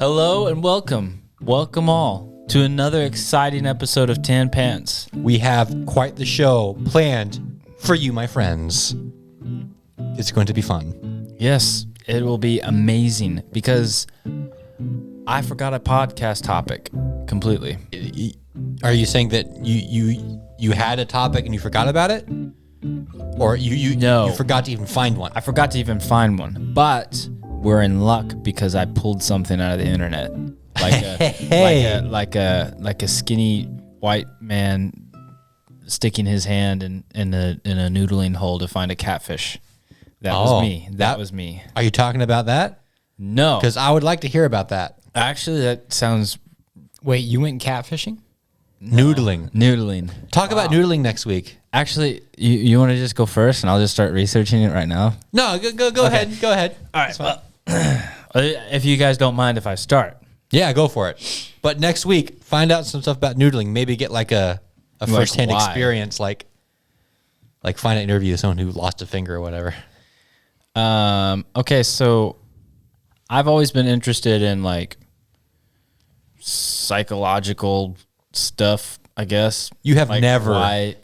Hello and welcome. Welcome all to another exciting episode of Tan Pants. We have quite the show planned for you, my friends. It's going to be fun. Yes, it will be amazing because I forgot a podcast topic completely. Are you saying that you had a topic and you forgot about it? Or No. you forgot to even find one? I forgot to even find one, but we're in luck because I pulled something out of the internet. Like a skinny white man sticking his hand in a noodling hole to find a catfish. That was me. That was me. Are you talking about that? No. Because I would like to hear about that. Actually, that sounds Wait, you went catfishing? Noodling. noodling. Talk about noodling next week. Actually, you want to just go first and I'll just start researching it right now? No, go ahead. Go ahead. All right. Well, if you guys don't mind if I start. Yeah, go for it. But next week, find out some stuff about noodling. Maybe get like a first-hand why? experience, like find an interview with someone who lost a finger or whatever. Okay, so I've always been interested in like psychological stuff, I guess. You have Like, never. why-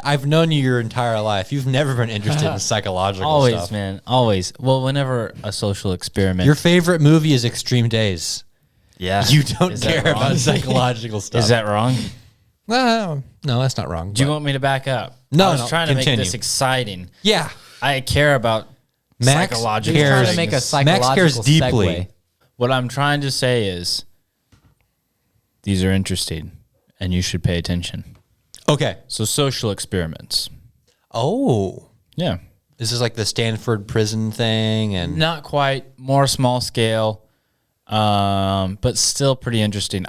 I've known you your entire life. You've never been interested in psychological Always, stuff. man. Always. Well, whenever a social experiment. Your favorite movie is Extreme Days. yeah. You don't Is that care wrong? about psychological stuff. Is that wrong? No, that's not wrong. Do you but- want me to back up? No, I was no, trying to make continue. this exciting. Yeah. I care about Max psychological cares- Trying to things. make a Max psychological cares deeply. segue. What I'm trying to say is these are interesting and you should pay attention. Okay. So social experiments. Oh. Yeah. This is like the Stanford prison thing, and Not quite, more small scale, but still pretty interesting.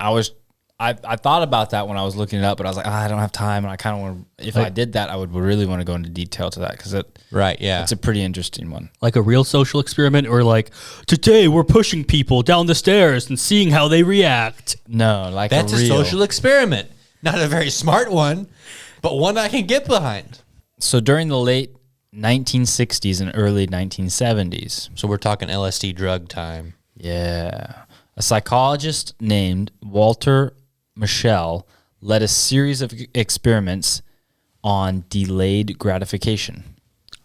I thought about that when I was looking it up, but I was like, I don't have time, and I kind of want to. If I did that, I would really want to go into detail to that because right, yeah. it's a pretty interesting one. Like a real social experiment, or like today we're pushing people down the stairs and seeing how they react. No, like That's a a real. social experiment. Not a very smart one, but one I can get behind. So during the late 1960s and early 1970s, So we're talking LSD drug time. yeah, a psychologist named Walter Mischel led a series of experiments on delayed gratification.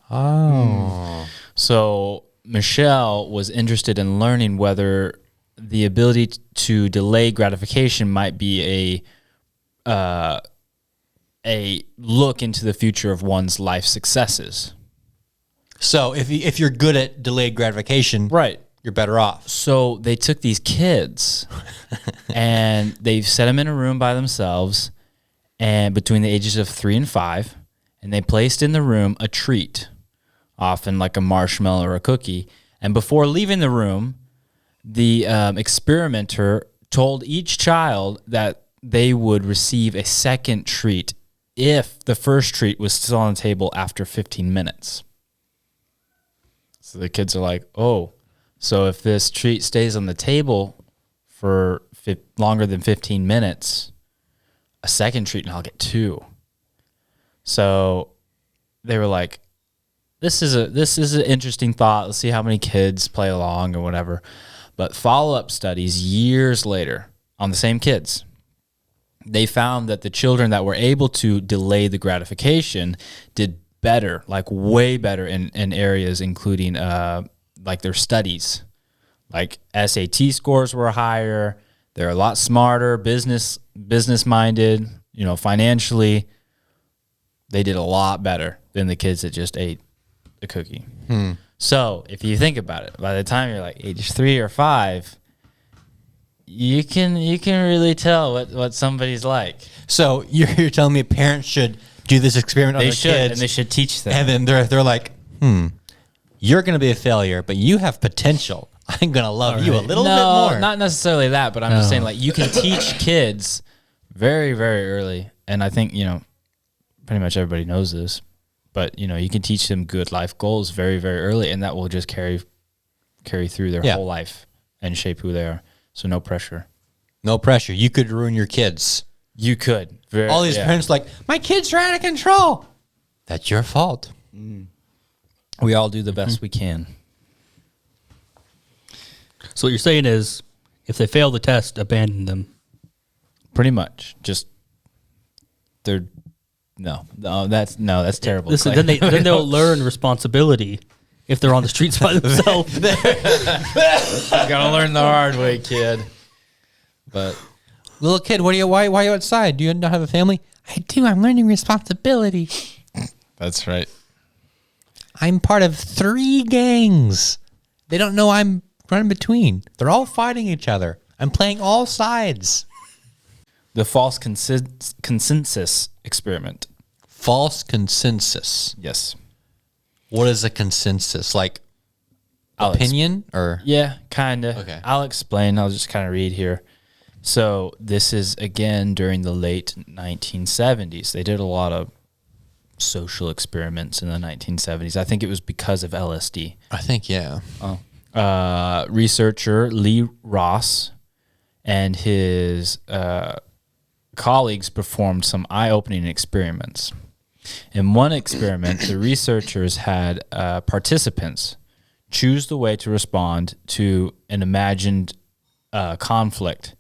Oh. So Michelle was interested in learning whether the ability to delay gratification might be a look into the future of one's life successes. So if you're good at delayed gratification, Right. you're better off. So they took these kids and they set them in a room by themselves and between the ages of 3 and 5, and they placed in the room a treat, often like a marshmallow or a cookie. And before leaving the room, the experimenter told each child that they would receive a second treat if the first treat was still on the table after 15 minutes. So the kids are like, oh, so if this treat stays on the table for longer than 15 minutes, a second treat and I'll get 2. So they were like, this is an interesting thought. Let's see how many kids play along or whatever. But follow-up studies years later on the same kids, they found that the children that were able to delay the gratification did better, like way better in areas including like their studies. Like SAT scores were higher. They're a lot smarter, business minded, financially. They did a lot better than the kids that just ate a cookie. So if you think about it, by the time you're like age 3 or 5, you can really tell what somebody's like. So you're telling me parents should do this experiment on They their should, kids, and they should teach them. and then they're like, you're going to be a failure, but you have potential. I'm going to love you a little bit more. Not necessarily that, but I'm just saying, like, you can teach kids very, very early, and I think pretty much everybody knows this. But you can teach them good life goals very, very early, and that will just carry through their whole life and shape who they are. So no pressure. No pressure. You could ruin your kids. You could. All these parents like, my kids are out of control. That's your fault. We all do the best we can. So what you're saying is, If they fail the test, abandon them. Pretty much. Just they're that's terrible. Listen, Clay. then they'll learn responsibility if they're on the streets by themselves. You gotta learn the hard way, kid. But Little kid, why are you outside? Do you not have a family? I do. I'm learning responsibility. that's right. I'm part of 3 gangs. They don't know I'm running between. They're all fighting each other. I'm playing all sides. The false consensus experiment. False consensus. Yes. What is a consensus? Like I'll opinion or? Yeah, kind of. Okay. I'll explain. I'll just kind of read here. So this is, again, during the late 1970s. They did a lot of social experiments in the 1970s. I think it was because of LSD. I think, yeah. Researcher Lee Ross and his colleagues performed some eye-opening experiments. In one experiment, the researchers had participants choose the way to respond to an imagined conflict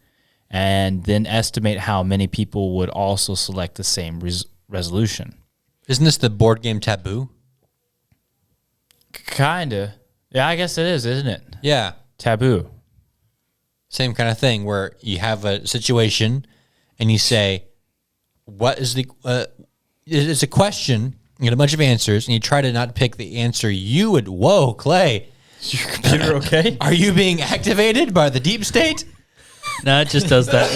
and then estimate how many people would also select the same resolution. Isn't this the board game Taboo? Kinda. Yeah, I guess it is, isn't it? Yeah. Taboo. Same kind of thing where you have a situation and you say, what is the, it's a question, you get a bunch of answers and you try to not pick the answer you would, whoa, Clay. Is your computer okay? Are you being activated by the deep state? No, it just does that.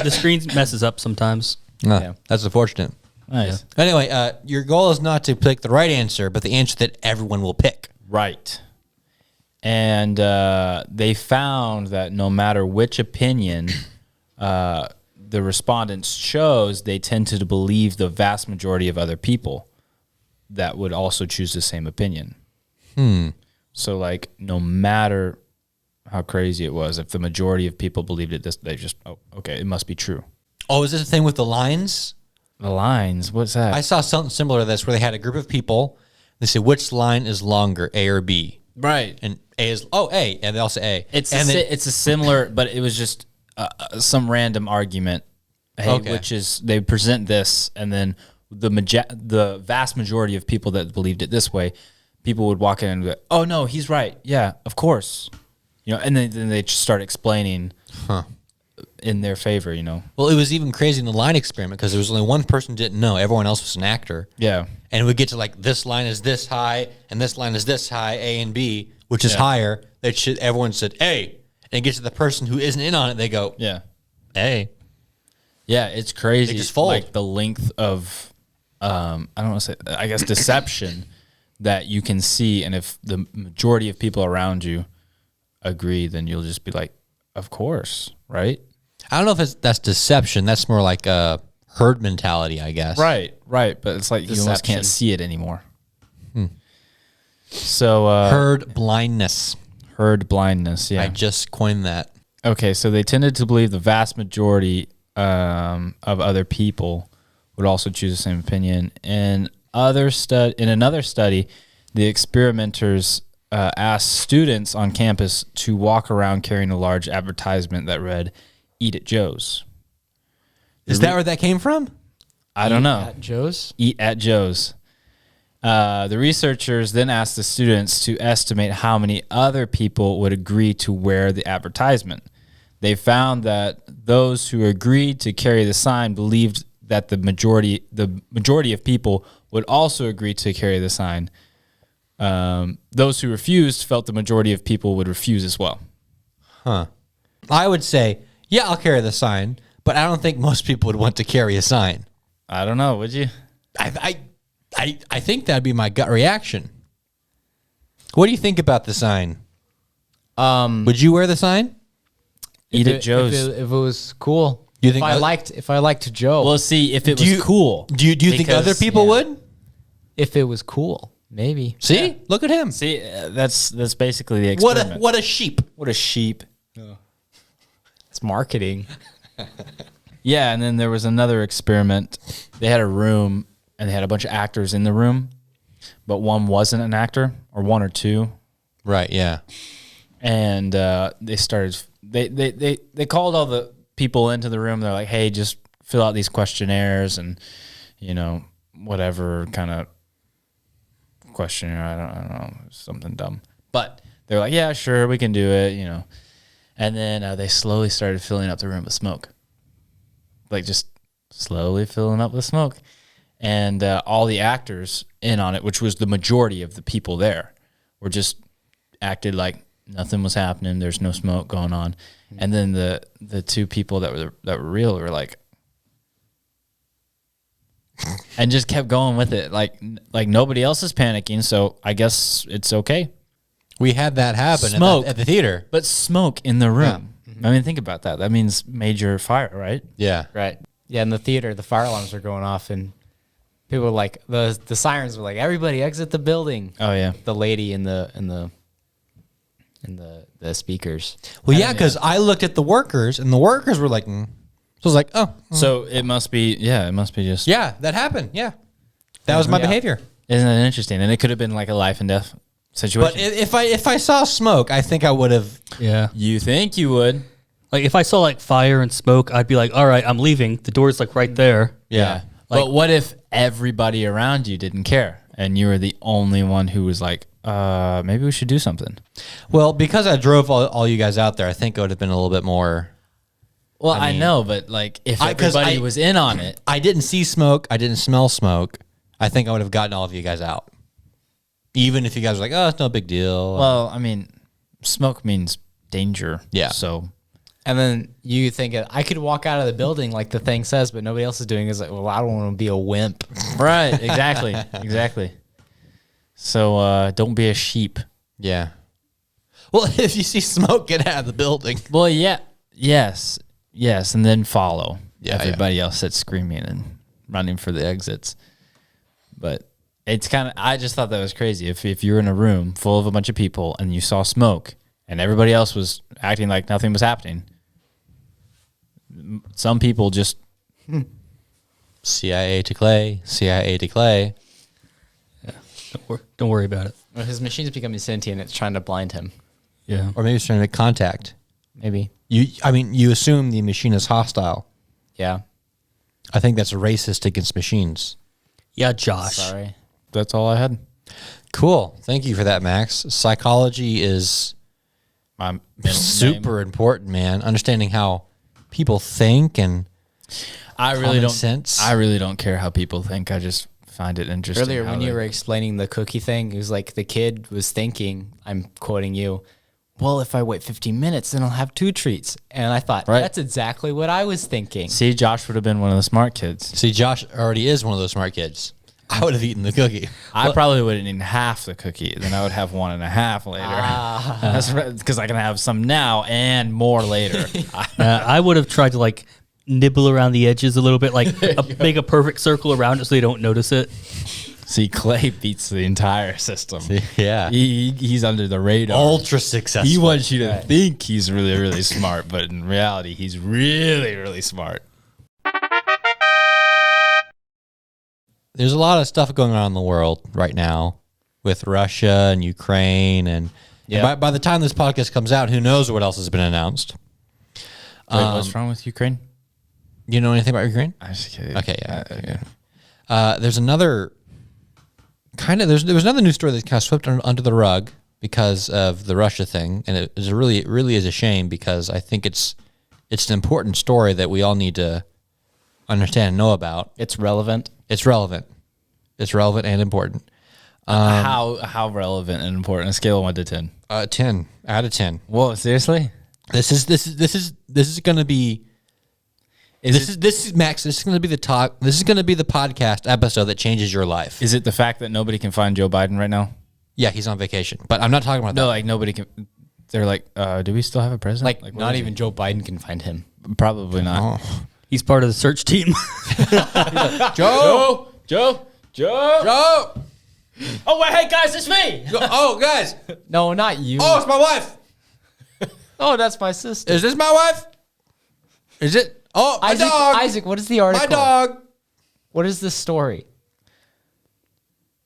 The screen messes up sometimes. No, that's unfortunate. Nice. Anyway, your goal is not to pick the right answer, but the answer that everyone will pick. Right. And they found that no matter which opinion the respondents chose, they tended to believe the vast majority of other people that would also choose the same opinion. So, like, no matter how crazy it was, if the majority of people believed it, they just, oh, okay, it must be true. Oh, is this a thing with the lines? The lines, what's that? I saw something similar to this where they had a group of people. They said, which line is longer, A or B? Right. And A is, A. And they all say A. It's and it's a similar, but it was just some random argument. Hey, Okay. which is they present this, and then the vast majority of people that believed it this way, people would walk in and go, "Oh no, he's right. Yeah, of course." And then they just start explaining in their favor. Well, it was even crazy in the line experiment because there was only one person who didn't know. Everyone else was an actor. Yeah. And it would get to like this line is this high and this line is this high, A and B, which is higher. Everyone said A. And it gets to the person who isn't in on it. They go, Yeah. A. Yeah, it's crazy. They just fold. Like the length of, I don't want to say, I guess, deception that you can see. And if the majority of people around you agree, then you'll just be like, of course, right? I don't know if that's deception. That's more like a herd mentality, I guess. Right. But it's like you almost Deception. can't see it anymore. So Herd blindness. herd blindness, yeah. I just coined that. Okay, so they tended to believe the vast majority of other people would also choose the same opinion. In another study, the experimenters asked students on campus to walk around carrying a large advertisement that read, "Eat at Joe's." Is that where that came from? I don't know. At Joe's? Eat at Joe's. The researchers then asked the students to estimate how many other people would agree to wear the advertisement. They found that those who agreed to carry the sign believed that the majority of people would also agree to carry the sign. Those who refused felt the majority of people would refuse as well. I would say, yeah, I'll carry the sign, but I don't think most people would want to carry a sign. I don't know, would you? I think that'd be my gut reaction. What do you think about the sign? Would you wear the sign? Eat If at Joe's. If it was cool. You if think I that- liked Joe. Well, see, if it Do was you- cool. Do you think because- other people would? if it was cool, maybe. See, look at him. See, that's basically the What experiment. what a sheep. What a sheep. It's marketing. Yeah, and then there was another experiment. They had a room, and they had a bunch of actors in the room, but one wasn't an actor, or one or two. Right. Yeah. And they started they called all the people into the room. They're like, hey, just fill out these questionnaires and, whatever kind of questionnaire. I don't know, something dumb. But they're like, yeah, sure, we can do it, And then they slowly started filling up the room with smoke. Like just slowly filling up with smoke. And all the actors in on it, which was the majority of the people there, were just acted like nothing was happening. There's no smoke going on. And then the two people that were real were like, and just kept going with it. Like nobody else is panicking, so I guess it's okay. We had that happen Smoke. at the theater. But smoke in the room. I mean, think about that. That means major fire, right? Yeah. Right. Yeah, in the theater, the fire alarms were going off, and people were like, the sirens were like, everybody exit the building. Oh yeah. The lady in the speakers. Well, yeah, because I looked at the workers, and the workers were like, So I was like, oh. So it must be just. Yeah, that happened. Yeah. That was my behavior. Isn't that interesting? And it could have been like a life and death situation. But if I saw smoke, I think I would have. Yeah. You think you would? Like if I saw like fire and smoke, I'd be like, all right, I'm leaving. The door's like right there. Yeah. But what if everybody around you didn't care and you were the only one who was like, maybe we should do something? Well, because I drove all you guys out there, I think it would have been a little bit more. Well, I know, but like if 'cause everybody was in on it. I didn't see smoke. I didn't smell smoke. I think I would have gotten all of you guys out. Even if you guys were like, oh, it's no big deal. Well, I mean, smoke means danger. Yeah. So And then you think, I could walk out of the building like the thing says, but nobody else is doing it. It's like, well, I don't want to be a wimp. right, exactly, exactly. So don't be a sheep. yeah. Well, if you see smoke, get out of the building. Well, yeah, yes, and then follow Yeah, everybody else that's screaming and running for the exits. But it's kind of, I just thought that was crazy. If you're in a room full of a bunch of people and you saw smoke and everybody else was acting like nothing was happening, some people just CIA to Clay. CIA to Clay. Don't worry about it. Well, his machine's becoming sentient. It's trying to blind him. Yeah. Or maybe it's trying to make contact. Maybe. You assume the machine is hostile. Yeah. I think that's racist against machines. Yeah, Josh. Sorry. that's all I had. Cool. Thank you for that, Max. Psychology is My middle super important, man. Understanding how people think and I really common don't. sense. I really don't care how people think. I just find it interesting. Earlier, how when they- you were explaining the cookie thing, it was like the kid was thinking, I'm quoting you, well, if I wait 15 minutes, then I'll have 2 treats. And I thought, Right. that's exactly what I was thinking. see, Josh would have been one of the smart kids. see, Josh already is one of those smart kids. I would have eaten the cookie. I probably wouldn't eat half the cookie. Then I would have 1.5 later. That's because I can have some now and more later. I would have tried to like nibble around the edges a little bit, like make a perfect circle around it so they don't notice it. See, Clay beats the entire system. Yeah. He's under the radar. Ultra successful. He wants you to think he's really, really smart, but in reality, he's really, really smart. There's a lot of stuff going on in the world right now with Russia and Ukraine. And by the time this podcast comes out, who knows what else has been announced. Wait, what's wrong with Ukraine? You know anything about Ukraine? I'm just kidding. Okay, yeah. There's another there was another news story that kind of swept under the rug because of the Russia thing, and it really is a shame because I think it's an important story that we all need to understand and know about. It's relevant. It's relevant. It's relevant and important. How relevant and important? A scale of 1 to 10. 10 out of 10. Whoa, seriously? This is going to be. This is Max. This is going to be the talk. This is going to be the podcast episode that changes your life. Is it the fact that nobody can find Joe Biden right now? Yeah, he's on vacation, but I'm not talking about No, that. like nobody can. They're like, do we still have a president? Like what not is even Joe Biden can find him. he? Probably not. He's part of the search team. Joe. Joe. Oh wait, hey guys, it's me. Oh, guys. No, not you. Oh, it's my wife. Oh, that's my sister. Is this my wife? Is it? Oh, my Isaac, dog. Isaac, what is the article? My dog. What is the story?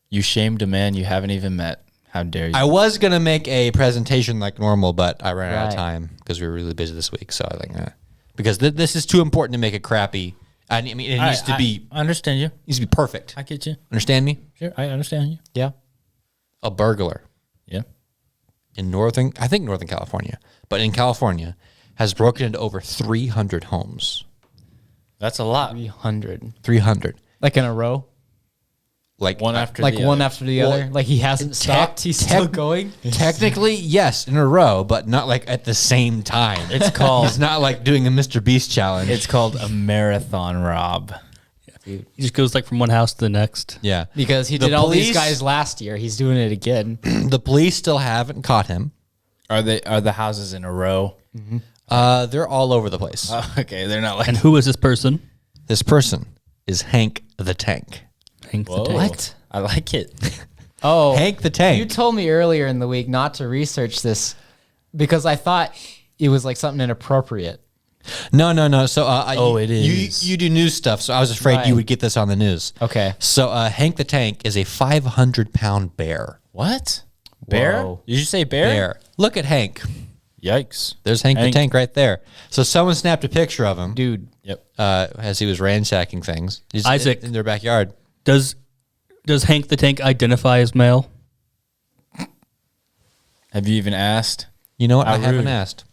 You shamed a man you haven't even met. How dare you? I was gonna make a presentation like normal, but I ran out of Right. time because we were really busy this week. So I because this is too important to make it crappy. I mean, it needs to be I understand you. perfect. I get you. Understand me? Sure, I understand you. Yeah. A burglar Yeah. in Northern California, but in California, has broken into over 300 homes. That's a lot. 300. 300. Like in a row? Like One after Like the one other. after the other? Like he hasn't stopped? He's still going? Technically, yes, in a row, but not like at the same time. It's called It's not like doing a Mr. Beast challenge. it's called a marathon rob. He just goes like from one house to the next. yeah. Because he The did all these police- guys last year. He's doing it again. The police still haven't caught him. Are the houses in a row? They're all over the place. Okay, they're not like And who is this person? This person is Hank the Tank. Hank the Whoa. Tank. What? I like it. Oh. Hank the Tank. You told me earlier in the week not to research this because I thought it was like something inappropriate. No. So, it is. You do news stuff, so I was afraid Right. you would get this on the news. Okay. So, Hank the Tank is a 500-pound bear. What? Bear? Whoa. Did you say bear? Bear. Look at Hank. Yikes. There's Hank the Hank. Tank right there. So someone snapped a picture of him, Dude. Yep. as he was ransacking things. He's Isaac. in their backyard. Does Hank the Tank identify as male? Have you even asked? You know what? How I haven't rude. asked.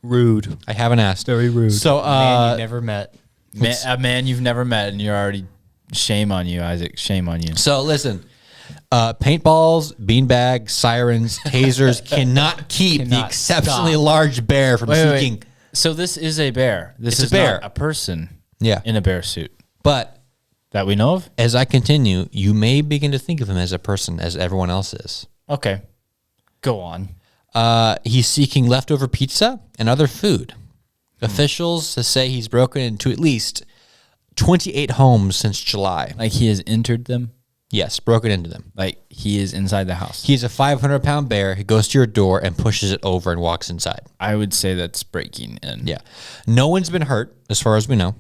Rude. I haven't asked. Very rude. So, Man you never met. A man you've never met, and you're already shame on you, Isaac. Shame on you. So listen, paintballs, beanbags, sirens, tasers cannot keep the Cannot exceptionally stop. large bear from Wait. seeking. So this is a bear. This It's a is bear. not a person Yeah, in a bear suit but that we know of. as I continue, you may begin to think of him as a person, as everyone else is. Okay, go on. He's seeking leftover pizza and other food. Officials say he's broken into at least 28 homes since July. Like he has entered them. Yes, broken into them. Like he is inside the house. He's a 500-pound bear. He goes to your door and pushes it over and walks inside. I would say that's breaking in. Yeah. No one's been hurt, as far as we know,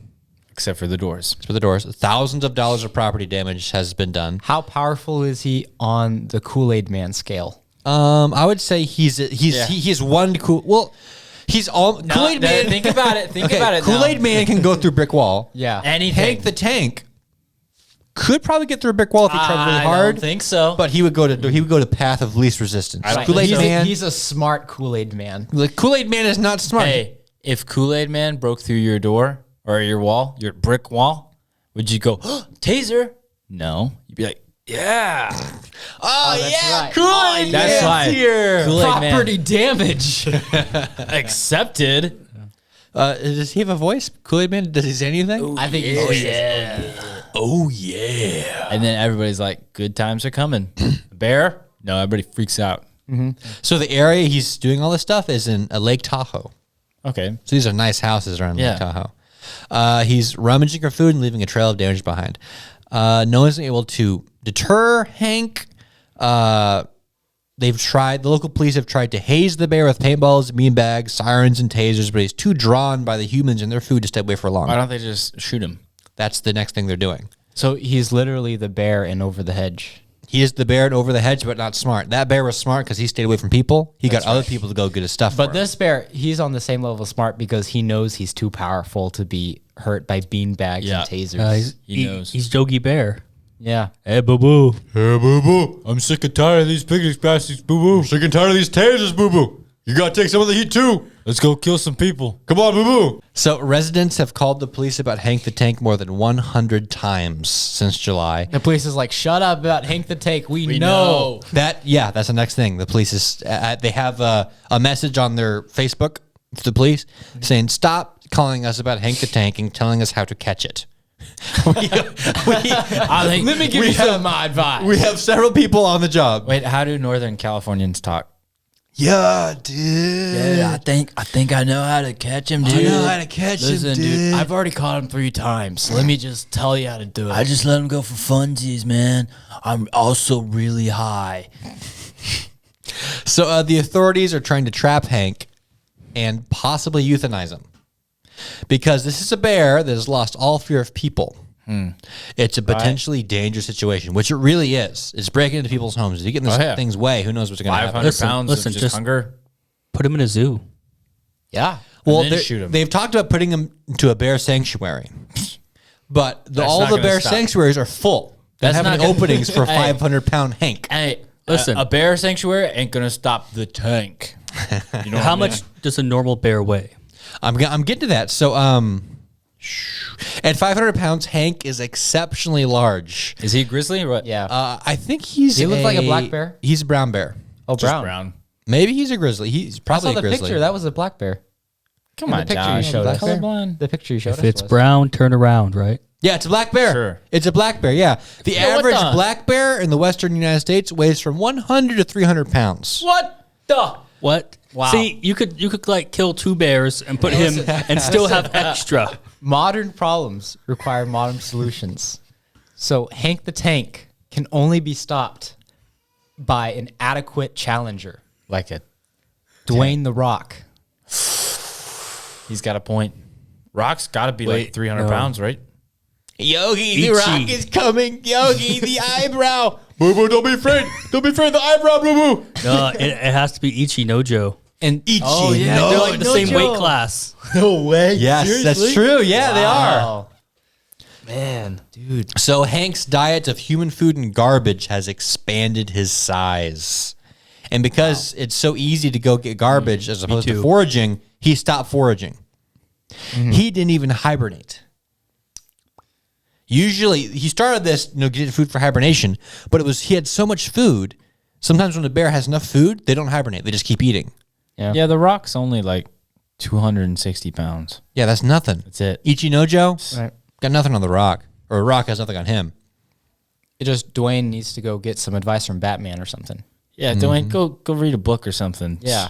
Except for the doors. for the doors. Thousands of dollars of property damage has been done. How powerful is he on the Kool-Aid Man scale? I would say he's one cool. Well, he's all Kool-Aid Man. Think about it. Think Okay, about it. now. Kool-Aid Man can go through brick wall. Yeah. Anything. Hank the Tank could probably get through a brick wall if he tried really I hard. don't think so. But he would go to path of least resistance. I don't Kool-Aid think so. Man. He's a smart Kool-Aid Man. Like Kool-Aid Man is not smart. Hey, if Kool-Aid Man broke through your door or your wall, your brick wall, would you go, taser? No. You'd be like, yeah. Oh, that's yeah, right. Kool-Aid That's Man's why here. Kool-Aid Man Property damage. accepted. Does he have a voice? Kool-Aid Man? Does he say anything? I think he's Oh yeah. And then everybody's like, good times are coming. Bear? No, everybody freaks out. So the area he's doing all this stuff is in Lake Tahoe. Okay. So these are nice houses around Yeah. Lake Tahoe. He's rummaging for food and leaving a trail of damage behind. No one's been able to deter Hank. The local police have tried to haze the bear with paintballs, beanbags, sirens, and tasers, but he's too drawn by the humans and their food to stay away for long. Why don't they just shoot him? That's the next thing they're doing. So he's literally the bear in Over the Hedge. He is the bear and over the hedge, but not smart. That bear was smart because he stayed away from people. He got other people to go get his stuff. But for him. this bear, he's on the same level of smart because he knows he's too powerful to be hurt by beanbags Yeah. and tasers. He knows. He's Yogi Bear. Yeah. Hey, boo boo. Hey, boo boo. I'm sick and tired of these picnic baskets, boo boo. Sick and tired of these tasers, boo boo. You gotta take some of the heat too. Let's go kill some people. Come on, boo boo. So residents have called the police about Hank the Tank more than 100 times since July. The police is like, shut up about Hank the Tank. We know. That's the next thing. The police is they have a message on their Facebook to the police saying, "Stop calling us about Hank the Tank and telling us how to catch it." Let me give you some of my advice. We have several people on the job. Wait, how do Northern Californians talk? Yeah, dude. I think I know how to catch him, dude. to catch I've already caught him 3 times. Let me just tell you how to do it. I just let him go for funsies, man. I'm also really high. So the authorities are trying to trap Hank and possibly euthanize him because this is a bear that has lost all fear of people. It's a potentially dangerous situation, which it really is. It's breaking into people's homes. If you get in this thing's way, who knows what's going to happen? 500 pounds listen, of just just- hunger. Put him in a zoo. Yeah. Well, then shoot 'em. they've talked about putting them to a bear sanctuary, but all not the gonna bear stop. sanctuaries are full. They That's have not any gonna- openings for Hey. 500-pound Hank. Hey, Listen. a bear sanctuary ain't gonna stop the tank. You know How what I mean? much does a normal bear weigh? I'm getting to that. So, at 500 pounds, Hank is exceptionally large. Is he a grizzly or what? Yeah. I think he's. He look like a black bear? He's a brown bear. oh, Just brown. brown. Maybe he's a grizzly. He's I probably saw a the grizzly. picture. That was a black bear. Come The on, picture John. you showed us. Colorblind. The picture you showed us. If it's was. brown, turn around, right? Yeah, it's a black bear. Sure. It's a black bear. Yeah, the what average the- black bear in the western United States weighs from 100 to 300 pounds. What the? What? Wow. See, you could like kill 2 bears and put him and still have extra. Modern problems require modern solutions. So Hank the Tank can only be stopped by an adequate challenger. Like it. Dwayne the Rock. He's got a point. Rock's got to be Wait, like 300 no. pounds, right? Yogi, the Ichi. rock is coming. Yogi, the eyebrow. Boo boo, don't be afraid. Don't be afraid of the eyebrow, boo boo. No, it has to be Ichi Nojo. And Ichi. Oh, yeah. no. They're like the same Nojo. weight class. No way. Yes, that's true. Yeah, they are. Man, dude. So Hank's diet of human food and garbage has expanded his size. And because it's so easy to go get garbage as opposed to too. foraging, he stopped foraging. He didn't even hibernate. Usually, he started this, getting food for hibernation, but he had so much food. Sometimes when a bear has enough food, they don't hibernate. They just keep eating. Yeah, the Rock's only like 260 pounds. Yeah, that's nothing. That's it. Ichi Nojo, Right. got nothing on the rock. Or a rock has nothing on him. It just Dwayne needs to go get some advice from Batman or something. Yeah, Dwayne, go read a book or something. Yeah.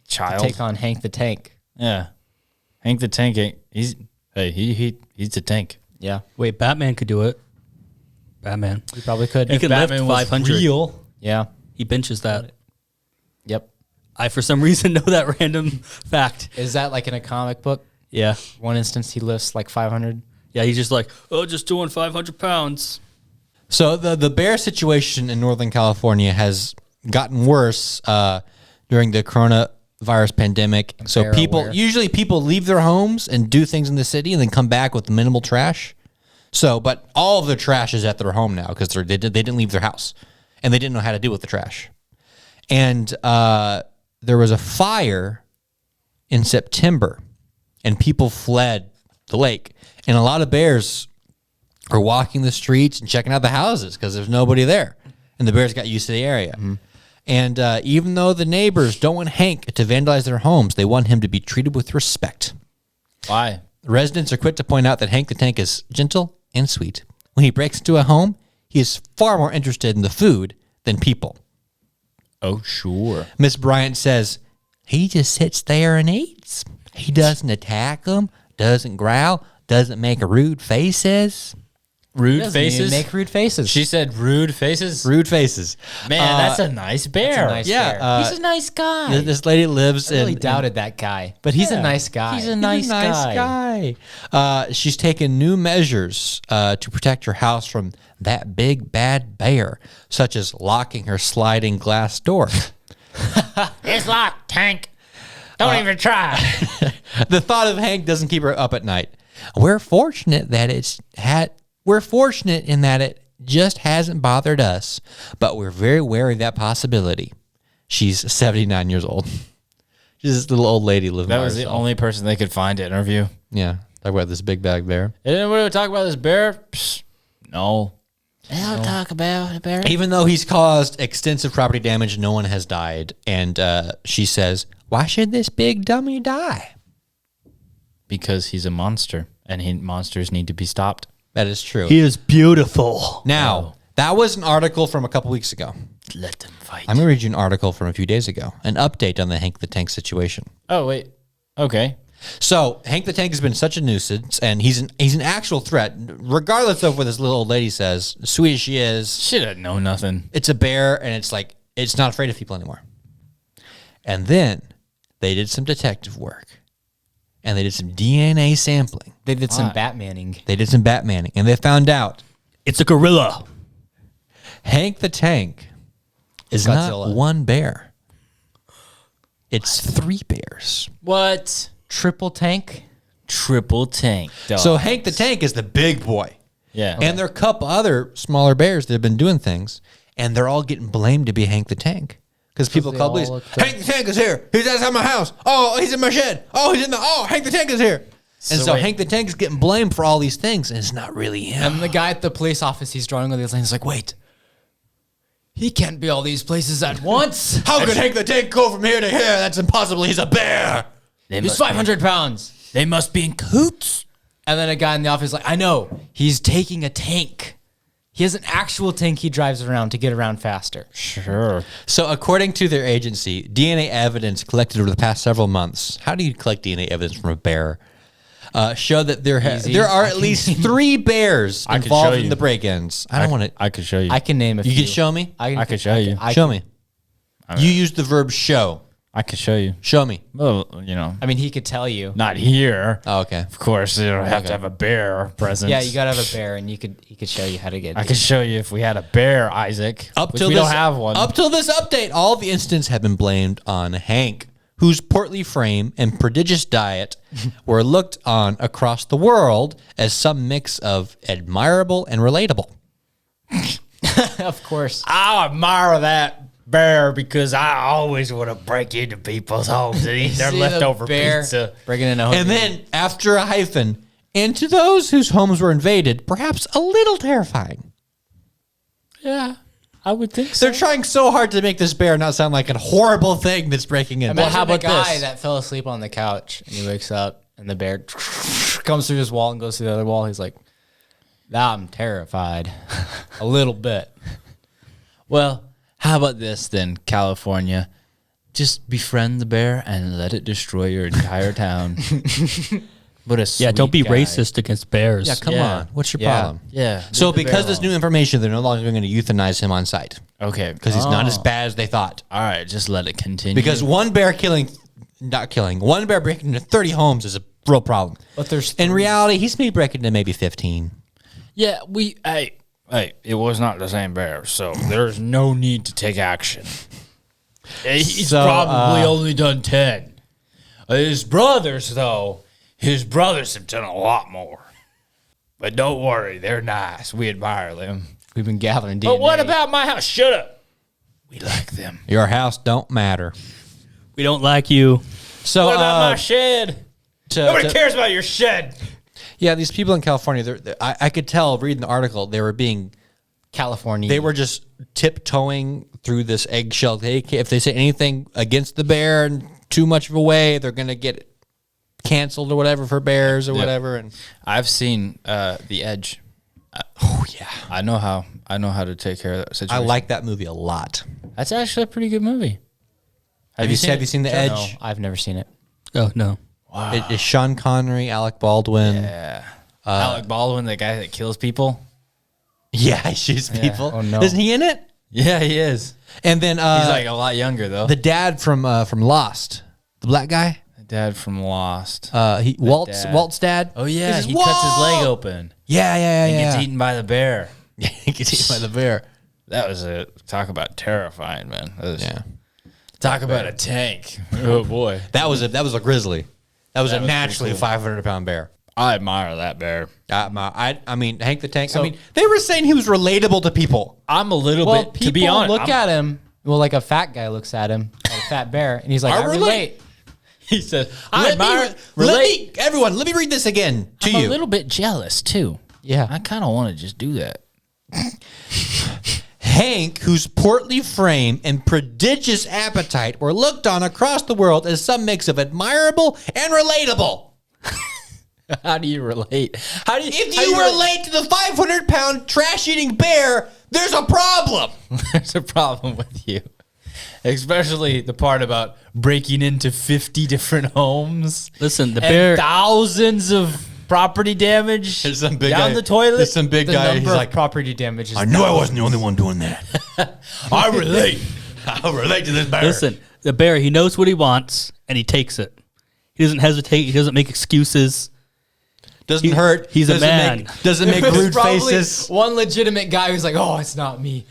Child. Take on Hank the Tank. Yeah. Hank the Tank ain't. He's the tank. Yeah. Wait, Batman could do it. Batman. He probably could. He can lift Batman was 500. real. Yeah. He benches that. Yep. I, for some reason, know that random fact. Is that like in a comic book? Yeah. One instance he lifts like 500. Yeah, he's just like, oh, just doing 500 pounds. So the bear situation in Northern California has gotten worse during the coronavirus pandemic. So Bear aware. usually people leave their homes and do things in the city and then come back with minimal trash. So, but all of their trash is at their home now because they didn't leave their house and they didn't know how to deal with the trash. And there was a fire in September and people fled the lake. And a lot of bears are walking the streets and checking out the houses because there's nobody there. And the bears got used to the area. And even though the neighbors don't want Hank to vandalize their homes, they want him to be treated with respect. Why? Residents are quick to point out that Hank the Tank is gentle and sweet. When he breaks into a home, he is far more interested in the food than people. Oh, sure. Miss Bryant says, he just sits there and eats. He doesn't attack them, doesn't growl, doesn't make rude faces. Rude Doesn't even faces. make rude faces. She said rude faces. Rude faces. Man, that's a nice bear. nice Yeah, bear. He's a nice guy. This lady lives I really in doubted that guy, but he's a nice guy. He's a nice guy. She's taken new measures to protect her house from that big bad bear, such as locking her sliding glass door. It's locked, Tank. Don't even try. The thought of Hank doesn't keep her up at night. We're fortunate in that it just hasn't bothered us, but we're very wary of that possibility. She's 79 years old. She's this little old lady living That by was the herself. only person they could find to interview. Yeah, talk about this big bag bear. Did anybody talk about this bear? Psst, no. They don't talk about a bear. Even though he's caused extensive property damage, no one has died. And she says, why should this big dummy die? Because he's a monster, and monsters need to be stopped. That is true. He is beautiful. Now, that was an article from a couple weeks ago. Let them fight. I'm going to read you an article from a few days ago, an update on the Hank the Tank situation. Oh, wait. Okay. So Hank the Tank has been such a nuisance, and he's an actual threat, regardless of what this little old lady says. Sweet as she is, She doesn't know nothing. it's a bear, and it's not afraid of people anymore. And then they did some detective work, and they did some DNA sampling. They did some Batmaning. They did some Batmaning, and they found out It's a gorilla. Hank the Tank is not Godzilla. one bear. It's 3 bears. What? Triple tank. Triple tank. Dog. So Hank the Tank is the big boy. yeah. And there are a couple other smaller bears that have been doing things, and they're all getting blamed to be Hank the Tank. Because people they call all police. look Hank the Tank is here. He's outside my house. Oh, he's in my shed. Oh, he's in the. Oh, Hank the Tank is here. And so wait. Hank the Tank is getting blamed for all these things, and it's not really him. And the guy at the police office, he's drawing all these lines. He's like, wait, he can't be all these places at once. How could Hank the Tank go from here to here? That's impossible. He's a bear. He's 500 pounds. They must be in coots. And then a guy in the office is like, I know, he's taking a tank. He has an actual tank he drives around to get around faster. Sure. So according to their agency, DNA evidence collected over the past several months. How do you collect DNA evidence from a bear? Show that there are at least 3 bears I could involved show in you. the break-ins. I don't want to. I could show you. I can name a few. You can show me. I could show you. Show me. You used the verb show. I could show you. Show me. Well, you know, I mean, he could tell you. not here. Oh, okay. Of course, you don't have to have a bear present. Yeah, you gotta have a bear, and he could show you how to get. I could show you if we had a bear, Isaac. Up which till we this, don't have one. Up till this update, all the incidents have been blamed on Hank, whose portly frame and prodigious diet were looked on across the world as some mix of admirable and relatable. Of course. I admire that bear because I always want to break into people's homes and eat their See the leftover bear pizza. breaking in a And then, after a hyphen, and to those whose homes were invaded, perhaps a little terrifying. Yeah, I would think so. They're trying so hard to make this bear not sound like a horrible thing that's breaking in. Imagine how the about guy this? that fell asleep on the couch and he wakes up and the bear comes through his wall and goes through the other wall. He's like, I'm terrified. A little bit. Well, how about this then, California? Just befriend the bear and let it destroy your entire town. What a Yeah, don't be sweet guy. racist against bears. Yeah, come Yeah. on. What's your Yeah. problem? Yeah. So leave the because bear this new alone. information, they're no longer going to euthanize him on site Okay. because he's not as bad as they thought. All right, just let it continue. Because one bear one bear breaking into 30 homes is a real problem. But there's In reality, he's maybe breaking into maybe 15. yeah, hey, it was not the same bear, so there's no need to take action. He's So, probably only done 10. His brothers, though, have done a lot more. But don't worry, they're nice. We admire them. we've been gathering DNA. But what about my house? Shut up. We like them. Your house don't matter. We don't like you. So What about my shed? to- Nobody to- cares about your shed. Yeah, these people in California, I could tell reading the article, they were just tiptoeing through this eggshell. If they say anything against the bear and too much of a way, they're going to get canceled or whatever for bears or whatever. And I've seen The Edge. oh yeah, I know how to take care of that I situation. like that movie a lot. That's actually a pretty good movie. Have you seen The Edge? No, I've never seen it. Oh, no. It is Sean Connery, Alec Baldwin. Yeah. Alec Baldwin, the guy that kills people. Yeah, he shoots people. Oh, no. Isn't he in it? Yeah, he is. And then He's like a lot younger though. the dad from Lost, the black guy. The dad from Lost. Walt's dad. Oh yeah, says, he cuts his leg "Whoa!" open Yeah, and yeah. gets eaten by the bear. He gets eaten by the bear. That was a talk about terrifying, man. That was, Yeah. Talk about a tank. Oh boy. That was a grizzly. That was a was naturally pretty cool. 500-pound bear. I admire that bear. I mean, Hank the Tank. They were saying he was relatable to people. I'm a little Well, bit people to be honest. look at him. Well, like a fat guy looks at him, like a fat bear, and he's like, I I relate. He said, I admire Everyone, let me read this again to I'm you. a little bit jealous too. Yeah. I kind of want to just do that. Hank, whose portly frame and prodigious appetite were looked on across the world as some mix of admirable and relatable. How do you relate? How do you? If you relate to the 500-pound trash-eating bear, there's a problem. There's a problem with you, especially the part about breaking into 50 different homes. Listen, the and bear. thousands of property damage There's some big down guy. the toilet. There's some big The guy. number He's of like, property damage is I knew I wasn't the only one doing that. I relate. I relate to this bear. Listen, the bear, he knows what he wants and he takes it. He doesn't hesitate. He doesn't make excuses. Doesn't hurt. He's a doesn't man. Doesn't make There's rude probably faces. one legitimate guy who's like, "Oh, it's not me."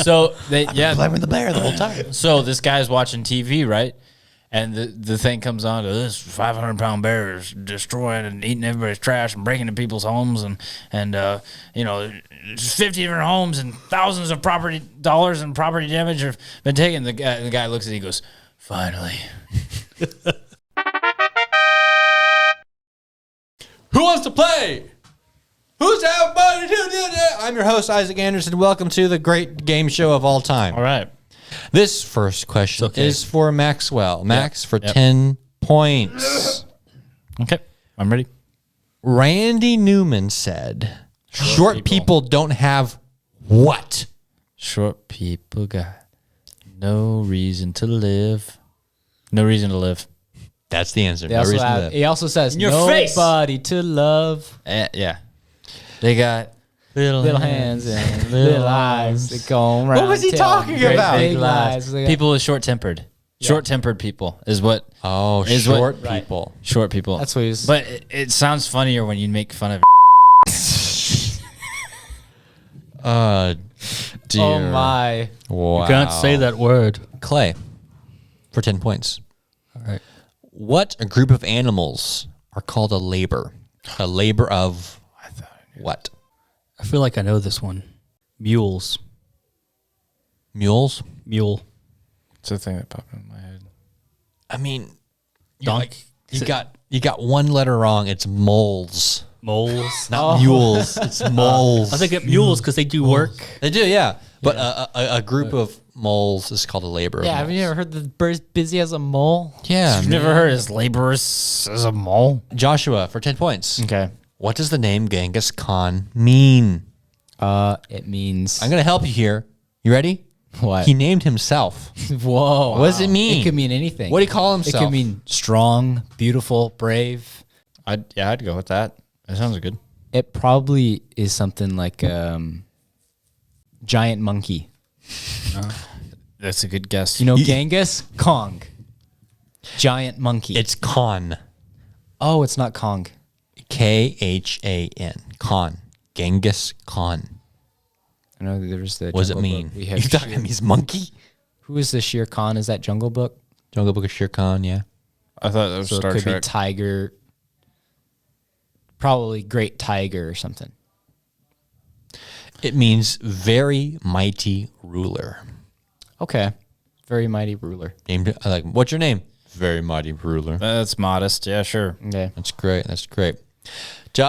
So yeah. Blaming the bear the whole time. So this guy's watching TV, right? And the thing comes on to this 500-pound bear is destroying and eating everybody's trash and breaking into people's homes and you know, just 50 different homes and thousands of dollars in property damage have been taken. The guy looks at it, he goes, "Finally." Who wants to play? Who's out money to do that? I'm your host, Isaac Anderson. Welcome to the great game show of all time. All right. This first question is for Maxwell. Max for Yep. 10 points. Okay. I'm ready. Randy Newman said, short people don't have what? Short people got no reason to live. No reason to live. That's the answer. He No also, reason to live. he also says, your face. "Nobody to love, Yeah. They got little hands and little eyes that go around." was he telling talking great about? big lies. people with short-tempered. Short-tempered people is what Oh, Is what- short right. people. short people. That's what he's. But it sounds funnier when you make fun of. Dear. Oh my! Wow. You can't say that word. Clay for 10 points. All right. What a group of animals are called a labor? A labor of what? I feel like I know this one. Mules. Mules? Mule. It's the thing that popped in my head. I mean, Donk. you got one letter wrong. It's moles, Moles. not mules. It's moles. I think it mules because they do work. They do, yeah. But a group of moles is called a labor. Yeah, of have you moles. ever heard the bird's busy as a mole? Yeah. You've never heard as laborers as a mole? Joshua for 10 points. Okay. What does the name Genghis Khan mean? It means I'm gonna help you here. You ready? what? He named himself. Whoa! What does it mean? It could mean anything. What do you call It himself? could mean strong, beautiful, brave. I'd go with that. That sounds good. It probably is something like giant monkey. That's a good guess. You know, Genghis Kong. Giant monkey. It's Khan. oh, it's not Kong. Khan. Khan. Genghis Khan. I know there's the. What does it Jungle mean? Book. We You have thought Shere- it means monkey? Who is the Shere Khan? Is that Jungle Book? Jungle Book of Shere Khan, yeah. I thought that was So Star it could Trek. be tiger. Probably great tiger or something. It means very mighty ruler. Okay. Very mighty ruler. Named like, what's your name? Very mighty ruler. That's modest. Yeah, sure. Okay. That's great. That's great.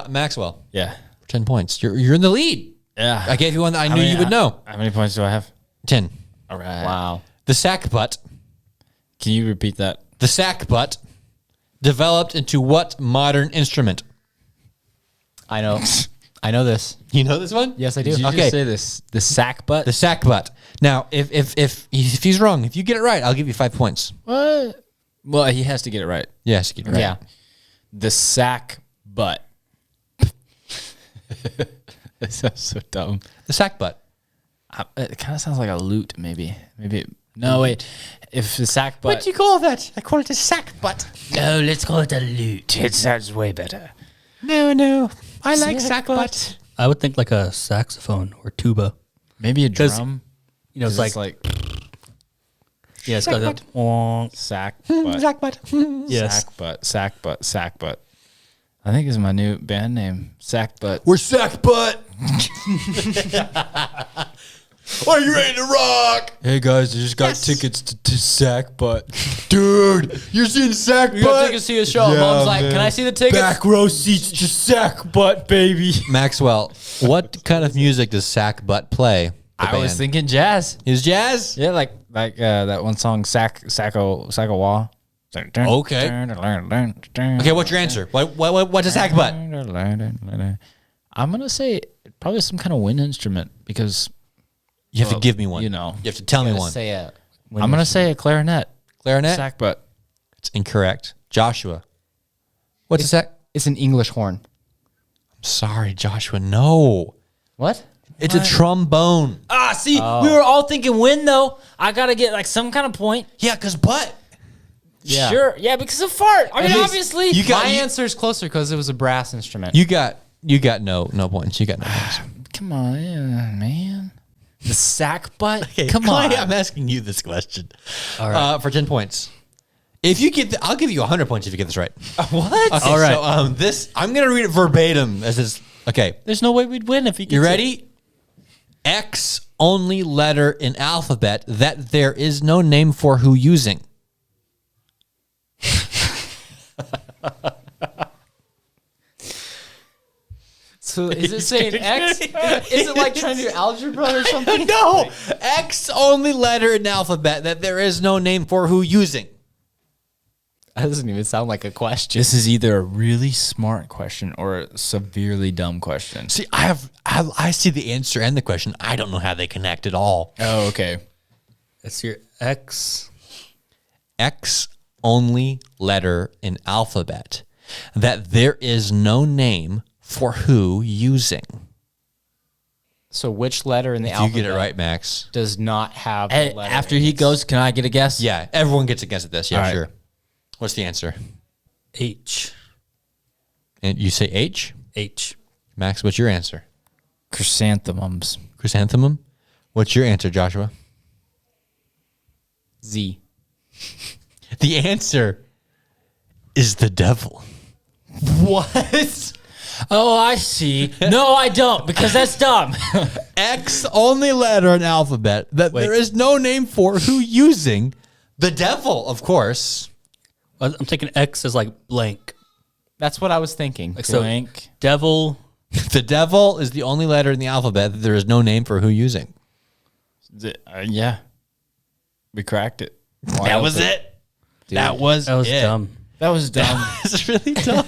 Maxwell, Yeah. for 10 points. You're in the lead. Yeah. I gave you one that I How knew many- you would know. How many points do I have? 10. All right. Wow. The sack butt. Can you repeat that? The sack butt developed into what modern instrument? I know. I know this. You know this one? Yes, I do. Did you Okay. just say this? The sack butt? The sack butt. Now, if he's wrong, if you get it right, I'll give you 5 points. What? Well, he has to get it right. Yes, get it right. Yeah. The sack butt. That sounds so dumb. The sack butt. It kind of sounds like a lute, maybe. No, wait. If the sack butt. What do you call that? I call it a sack butt. No, let's call it a lute. It sounds way better. No. I like sack butt. I would think like a saxophone or tuba. Maybe a 'Cause, drum. You know, it's like, yeah, it's got that. sack butt. Sack butt. Yes. Sack butt. I think is my new band name. Sack butt. We're sack butt. Are you ready to rock? Hey guys, I just got tickets to Sack Butt. Dude, you're seeing sack You got tickets to your show. Mom's like, man. can I see the tickets? Back row seats to Sack Butt, baby. Maxwell, what kind of music does sack butt play? I was thinking jazz. Is jazz? Yeah, like that one song, Sacco Wah. Okay. Okay, what's your answer? What's a sack butt? I'm gonna say probably some kind of wind instrument because You have to give me one. you know. You have to tell me Gotta one. Say it. I'm gonna say a clarinet. Clarinet? Sack butt. It's incorrect. Joshua. What's a sack? It's an English horn. I'm sorry, Joshua. No. What? It's a trombone. Ah, see, we were all thinking wind though. I gotta get like some kind of point. Yeah, because butt. Yeah. Sure. Yeah, because of fart. I mean, least obviously. you got My you, answer is closer because it was a brass instrument. you got no points. You got no points. Come on, man. The sack butt? Okay, Come Clay, on. I'm asking you this question. All right. For 10 points. If you get, I'll give you 100 points if you get this right. What? Okay, All right. So this, I'm gonna read it verbatim as this. Okay, There's no way we'd win if he gets you it. ready? X only letter in alphabet that there is no name for who using. So is it saying X? Is it like trying to do algebra or something? No, X only letter in alphabet that there is no name for who using. That doesn't even sound like a question. This is either a really smart question or a severely dumb question. See, I see the answer and the question. I don't know how they connect at all. Oh, okay. That's your X. X only letter in alphabet that there is no name for who using. So which letter in the If you alphabet get it right, Max. does not have Hey, the letter after in he it? goes, can I get a guess? Yeah, everyone gets a guess at this. Yeah, All right. sure. What's the answer? H. And you say H? H. Max, what's your answer? Chrysanthemums. Chrysanthemum? What's your answer, Joshua? Z. The answer is the devil. What? Oh, I see. No, I don't, because that's dumb. X only letter in alphabet that there is no name for who using. The devil, of course. I'm taking X as like blank. That's what I was thinking. Like so, Blank. devil. The devil is the only letter in the alphabet that there is no name for who using. Yeah. We cracked it. That was it. That was That was it. dumb. That was dumb. It's really dumb.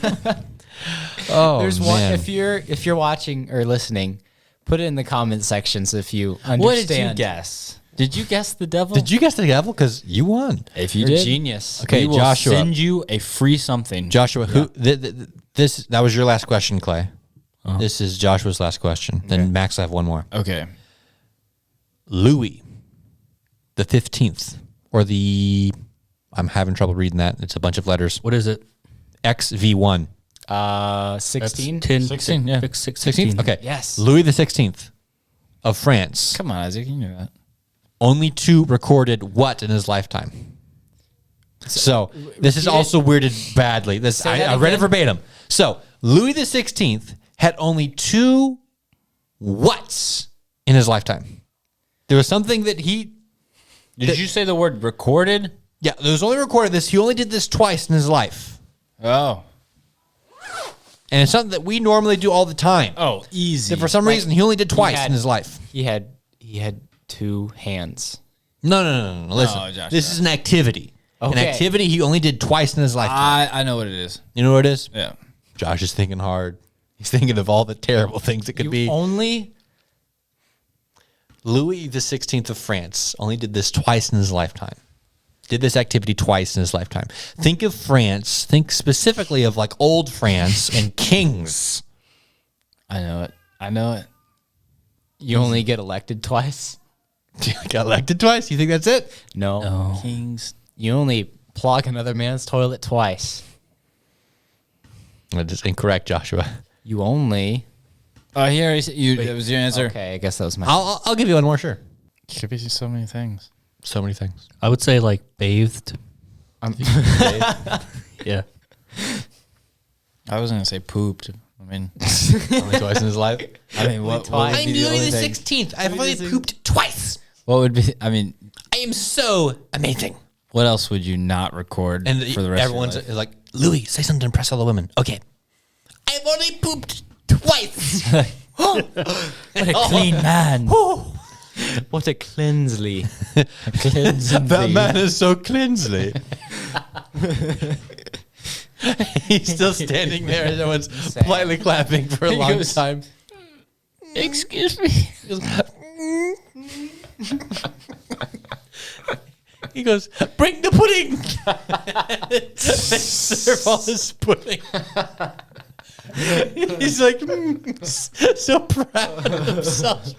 Oh, There's one. man. If you're watching or listening, put it in the comment sections if you understand. What did you guess? Did you guess the devil? Did you guess the devil? Because you won. If you You're did, genius. Okay, we will Joshua. send you a free something. Joshua, who this? That was your last question, Clay. This is Joshua's last question. Then Max will have one more. Okay. Louis the 15th, or the. I'm having trouble reading that. It's a bunch of letters. What is it? XV1. 16. 10. 16, yeah. 16th? Okay. Yes. Louis the 16th of France. Come on, Isaac. You knew that. Only 2 recorded what in his lifetime? So this is also weirded badly. This Say that I read it again? verbatim. So Louis the 16th had only 2 whats in his lifetime. There was something that he. Did you say the word recorded? Yeah, there was only recorded this. He only did this twice in his life, Oh. and it's something that we normally do all the time. Oh, easy. That for some reason he only did twice had- in his life. He had 2 hands. No. Listen, Joshua. this is an activity. An Okay. activity he only did twice in his lifetime. I know what it is. You know what it is? Yeah. Josh is thinking hard. He's thinking of all the terrible things it could be. Only Louis the 16th of France only did this twice in his lifetime. Did this activity twice in his lifetime. Think of France. Think specifically of like old France and kings. I know it. I know it. you only get elected twice. Got elected twice. You think that's it? No. Kings. You only plug another man's toilet twice. That is incorrect, Joshua. You only. Oh, here that was your answer. Okay, I guess that was my. I'll give you one more. Sure. Could be so many things. So many things. I would say like bathed. I'm- Yeah. I was gonna say pooped. I mean, Only twice in his life. I mean, what twice. would be the only thing? 16th. I've only pooped twice. What would be? I mean, I am so amazing. what else would you not record And for the rest everyone's of your life? like, Louis, say something to impress all the women. Okay. I've only pooped twice. What a clean man. what a cleansely. That man is so cleansly. He's still standing there and everyone's politely clapping for a long goes- time. Excuse me. He goes, bring the pudding. They serve all this pudding. He's like, so proud of himself.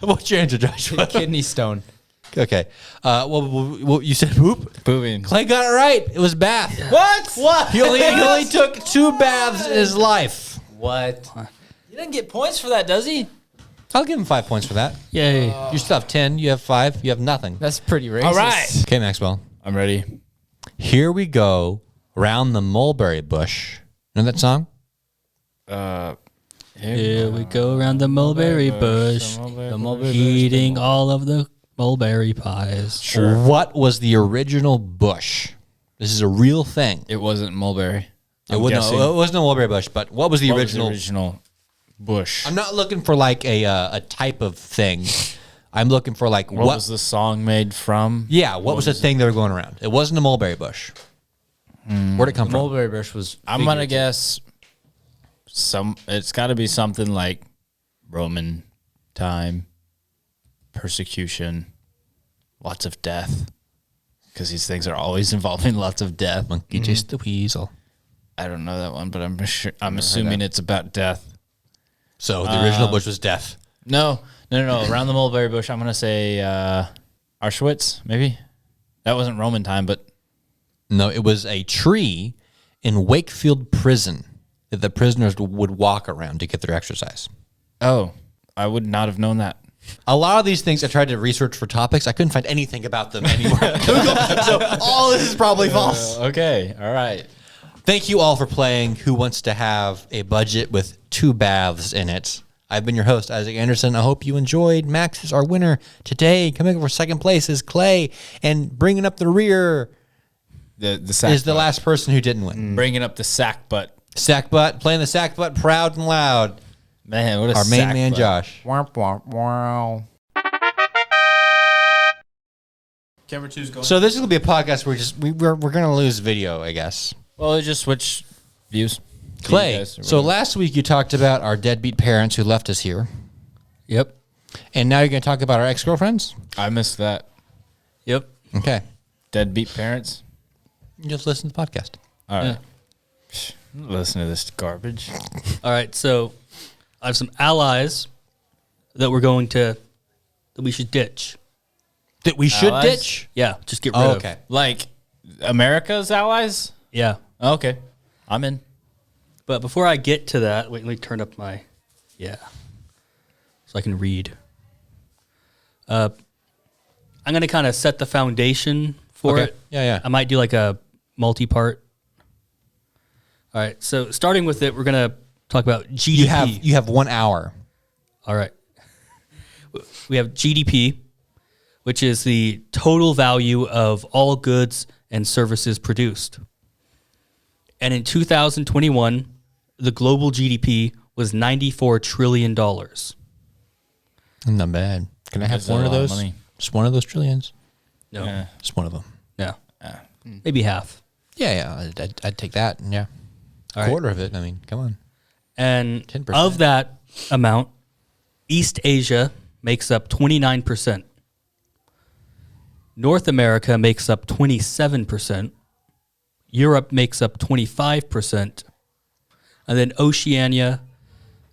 What's your answer, Joshua? Kidney stone. Okay. Well, you said poop. Pooping. Clay got it right. It was bath. What? He only took 2 baths in his life. What? He didn't get points for that, does he? I'll give him 5 points for that. Yay. You still have 10. You have 5. You have nothing. That's pretty racist. All right. Okay, Maxwell. I'm ready. Here we go. Round the mulberry bush. Know that song? Here we go around the mulberry bush, eating all of the mulberry pies. Sure. What was the original bush? This is a real thing. It wasn't mulberry. It wasn't a mulberry bush, but what was the original? Bush? I'm not looking for like a type of thing. I'm looking for like What was the song made from? Yeah, what was the thing they were going around? It wasn't a mulberry bush. Where'd it come from? Mulberry bush was. I'm gonna guess it's got to be something like Roman time, persecution, lots of death, because these things are always involving lots of death. Monkey chased the weasel. I don't know that one, but I'm assuming it's about death. So the original bush was death. No. Around the mulberry bush, I'm gonna say Auschwitz. Maybe that wasn't Roman time, but No, it was a tree in Wakefield Prison that the prisoners would walk around to get their exercise. oh, I would not have known that. A lot of these things I tried to research for topics. I couldn't find anything about them anywhere. So all this is probably false. Okay, all right. Thank you all for playing Who Wants to Have a Budget with 2 Baths in It. I've been your host, Isaac Anderson. I hope you enjoyed. Max is our winner today. Coming up for second place is Clay. And bringing up the rear The sack is the butt. last person who didn't win. Bringing up the sack butt. Sack butt, playing the sack butt proud and loud. Man, what a Our main sack man, butt. Josh. Womp womp wow. Camera two's going. So this is gonna be a podcast where we're gonna lose video, I guess. Well, just switch views. Clay. You guys or So whatever. last week you talked about our deadbeat parents who left us here, Yep. and now you're gonna talk about our ex-girlfriends. I missed that. Yep. Okay, Deadbeat parents. just listen to the podcast. All right. Listen to this garbage. All right. So I have some allies that we should ditch. That we should Allies? ditch. Yeah. Just get rid Oh, of. okay. Like America's allies? Yeah. Okay. I'm in. But before I get to that, wait, let me turn up my, so I can read. I'm going to kind of set the foundation for Okay. it. Yeah. I might do like a multi-part. All right. So starting with it, we're going to talk about GDP. You have 1 hour. All right. We have GDP, which is the total value of all goods and services produced. And in 2021, the global GDP was $94 trillion. Not bad. Can I have That's a one of lot of those? money. Just one of those trillions. No. Yeah. Just one of them. Yeah. Maybe half. Yeah. I'd take that. And All a right. quarter of it. I mean, come on. And 10%. of that amount, East Asia makes up 29%. North America makes up 27%. Europe makes up 25%. And then Oceania,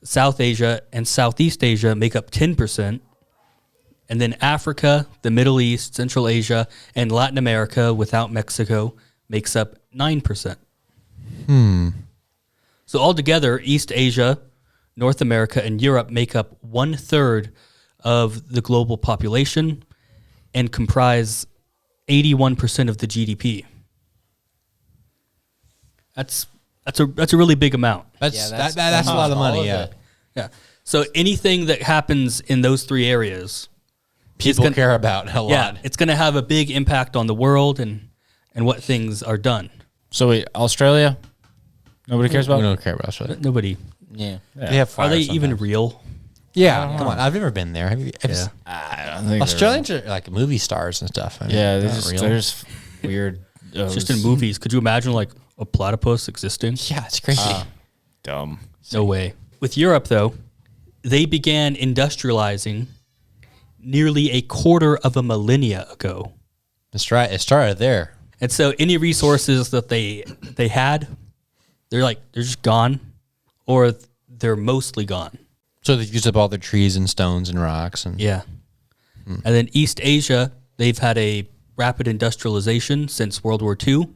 South Asia, and Southeast Asia make up 10%. And then Africa, the Middle East, Central Asia, and Latin America without Mexico makes up 9%. So altogether, East Asia, North America, and Europe make up 1/3 of the global population and comprise 81% of the GDP. That's a really big amount. That's that's that's a lot of all money. of Yeah. it. Yeah. So anything that happens in those 3 areas, People gonna- care about a lot. yeah, it's going to have a big impact on the world and what things are done. So wait, Australia? Nobody cares We about? don't care about Australia. Nobody. Yeah. They have fire Are they sometimes. even real? Yeah, come on. I've never been there. Have you? Yeah. I don't think Australians are like movie stars and stuff. I mean, Yeah, not real. they're just weird. It's just in movies. Could you imagine like a platypus existing? Yeah, it's crazy. dumb. No way. With Europe, though, they began industrializing nearly a quarter of a millennia ago. That's right. It started there. And so any resources that they had, they're just gone, or they're mostly gone. So they used up all their trees and stones and rocks and Yeah. And then East Asia, they've had a rapid industrialization since World War II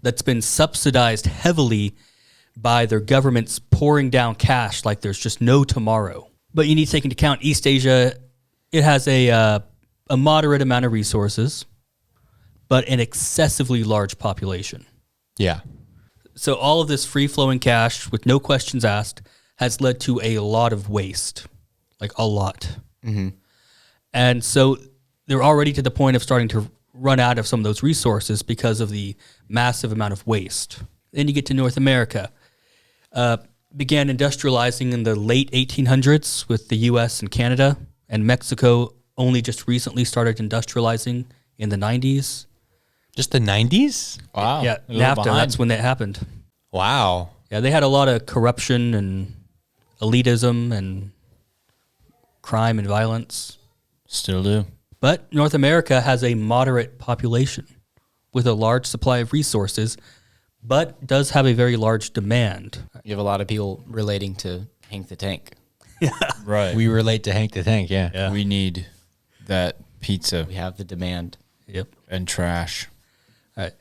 that's been subsidized heavily by their governments pouring down cash like there's just no tomorrow. But you need to take into account East Asia. It has a moderate amount of resources, but an excessively large population. Yeah. So all of this free-flowing cash with no questions asked has led to a lot of waste, like a lot. And so they're already to the point of starting to run out of some of those resources because of the massive amount of waste. Then you get to North America. Began industrializing in the late 1800s with the U.S. and Canada, and Mexico only just recently started industrializing in the 90s. Just the 90s? Wow. Yeah, A little NAFTA, behind. that's when that happened. Wow. Yeah, they had a lot of corruption and elitism and crime and violence. Still do. But North America has a moderate population with a large supply of resources, but does have a very large demand. You have a lot of people relating to Hank the Tank. Right. We relate to Hank the Tank, yeah. We need that pizza We have the demand. Yep. and trash. All right.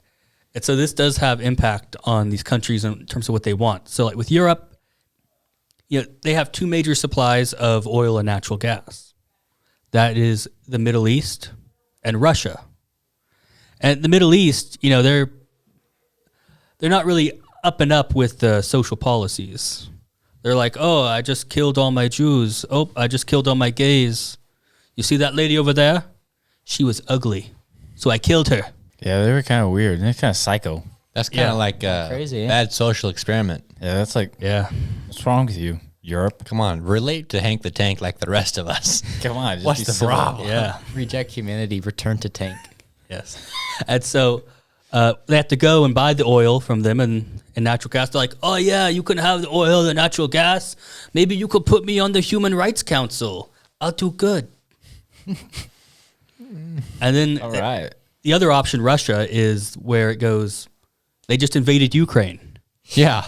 And so this does have impact on these countries in terms of what they want. So like with Europe, they have two major supplies of oil and natural gas. That is the Middle East and Russia. And the Middle East, they're not really up and up with the social policies. They're like, oh, I just killed all my Jews. Oh, I just killed all my gays. You see that lady over there? She was ugly, so I killed her. Yeah, they were kind of weird. They're kind of psycho. That's kind of Yeah. like a Crazy, eh? bad social experiment. Yeah, that's like, Yeah. what's wrong with you, Europe? Come on, relate to Hank the Tank like the rest of us. Come on. Just What's be the civil. problem? Yeah. Reject humanity, return to Tank. Yes. And so they have to go and buy the oil from them and natural gas. They're like, oh, yeah, you can have the oil, the natural gas. Maybe you could put me on the Human Rights Council. I'll do good. And then All right. the other option, Russia, is where it goes, they just invaded Ukraine. Yeah.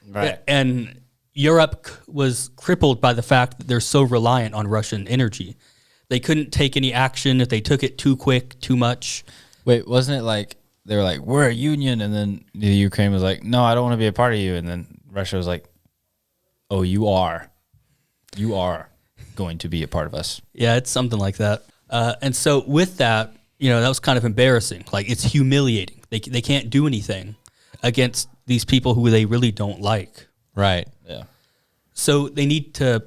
Right. And Europe was crippled by the fact that they're so reliant on Russian energy. They couldn't take any action if they took it too quick, too much. Wait, wasn't it like they were like, we're a union, and then the Ukraine was like, no, I don't want to be a part of you, and then Russia was like, oh, you are going to be a part of us. Yeah, it's something like that. And so with that, that was kind of embarrassing. Like, it's humiliating. They can't do anything against these people who they really don't like. Right. Yeah. So they need to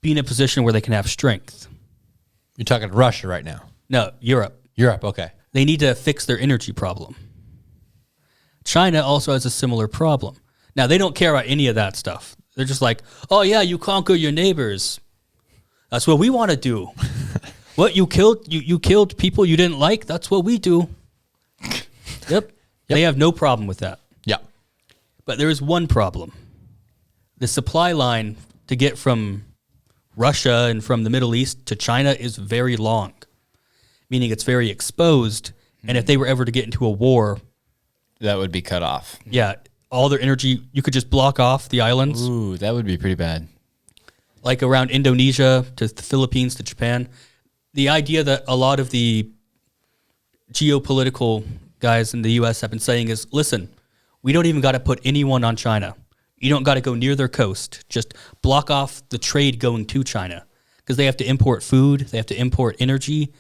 be in a position where they can have strength. You're talking Russia right now. No, Europe. Europe, okay. They need to fix their energy problem. China also has a similar problem. Now, they don't care about any of that stuff. They're just like, oh, yeah, you conquer your neighbors. That's what we want to do. What, you killed people you didn't like? That's what we do. Yep. They have no problem with that. Yeah. But there is one problem. The supply line to get from Russia and from the Middle East to China is very long, meaning it's very exposed. And if they were ever to get into a war, That would be cut off. yeah, all their energy, you could just block off the islands, Ooh, that would be pretty bad. like around Indonesia to the Philippines to Japan. The idea that a lot of the geopolitical guys in the U.S. have been saying is, listen, we don't even got to put anyone on China. You don't got to go near their coast. Just block off the trade going to China because they have to import food. They have to import energy.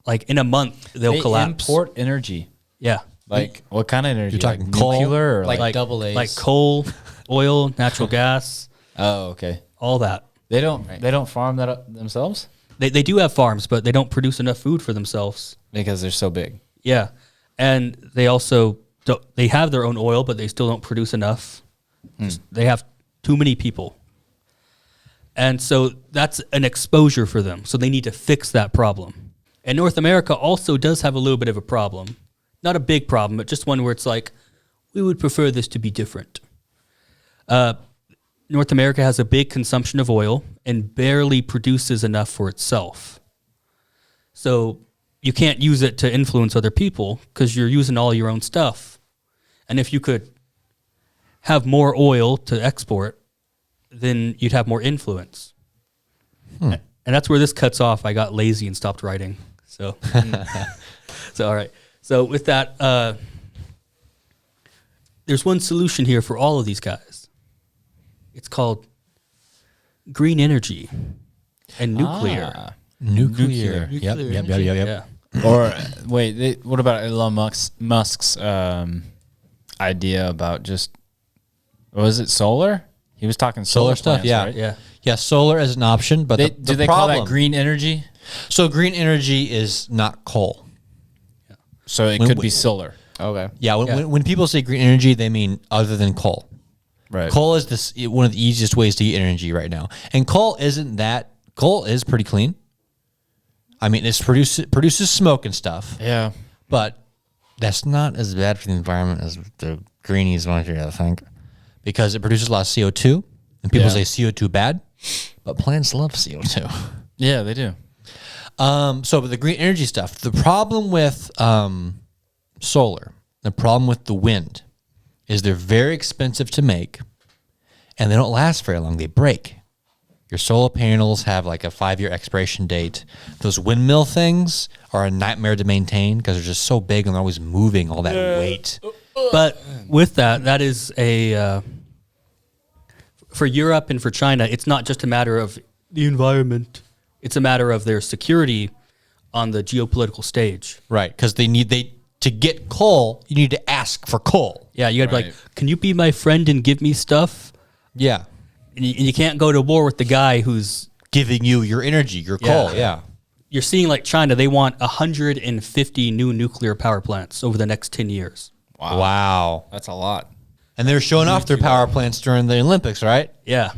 Like in a month, they'll They collapse. import energy. Yeah. Like, what kind of energy? You're talking like coal? nuclear or Like double A's. Like coal, oil, natural gas, Oh, okay. all that. They don't farm that up themselves They do have farms, but they don't produce enough food for themselves. because they're so big. Yeah, and they also they have their own oil, but they still don't produce enough. They have too many people, and so that's an exposure for them. So they need to fix that problem. And North America also does have a little bit of a problem, not a big problem, but just one where it's like we would prefer this to be different. North America has a big consumption of oil and barely produces enough for itself. So you can't use it to influence other people because you're using all your own stuff. And if you could have more oil to export, then you'd have more influence. And that's where this cuts off. I got lazy and stopped writing. So, so all right. So with that, there's one solution here for all of these guys. It's called green energy and nuclear. Ah. Nuclear. Yep. Yeah. Or wait, what about Elon Musk's idea about just was it solar? He was talking solar Stuff. plants, Yeah. right? Yeah. Yeah. Solar is an option, but Do they call that green energy? So green energy is not coal. So it When could we- be solar. Okay. Yeah. When people say green energy, they mean other than coal. Right. Coal is one of the easiest ways to get energy right now, and coal is pretty clean. I mean, it produces smoke and stuff, Yeah. but that's not as bad for the environment as the greenies want you to think, because it produces a lot of CO2, and people Yeah. say CO2 bad, but plants love CO2. Yeah, they do. But the green energy stuff, the problem with solar, the problem with the wind, is they're very expensive to make, and they don't last very long. They break. Your solar panels have like a 5-year expiration date. Those windmill things are a nightmare to maintain because they're just so big and they're always moving all that weight. But with that, that is a for Europe and for China. It's not just a matter of the environment; it's a matter of their security on the geopolitical stage. Right, because to get coal, you need to ask for coal. Yeah, you got to be Right. like, "Can you be my friend and give me stuff?" Yeah. And you can't go to war with the guy who's. Giving you your energy, your coal. Yeah. You're seeing like China; they want 150 new nuclear power plants over the next 10 years. Wow. That's a lot. And they're showing off their power plants during the Olympics, right? Yeah,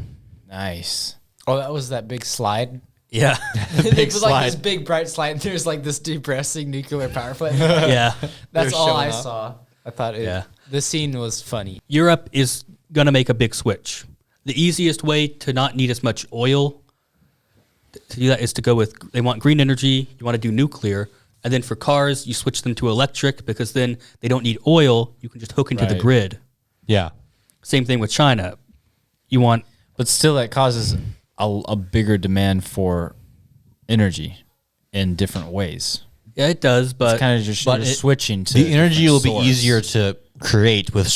Nice. Oh, that was that big slide. yeah, It was like this big bright slide. And there's like this depressing nuclear power plant. yeah. That's They're all showing I off. saw. I thought Yeah. the scene was funny. Europe is going to make a big switch. The easiest way to not need as much oil to do that is to go with, they want green energy, you want to do nuclear, and then for cars, you switch them to electric because then they don't need oil, you can just hook into the Right. grid. Yeah. Same thing with China. You want, But still, that causes a bigger demand for energy in different ways. yeah, it does, but It's kind of just you're switching to the energy different will be source. easier to create with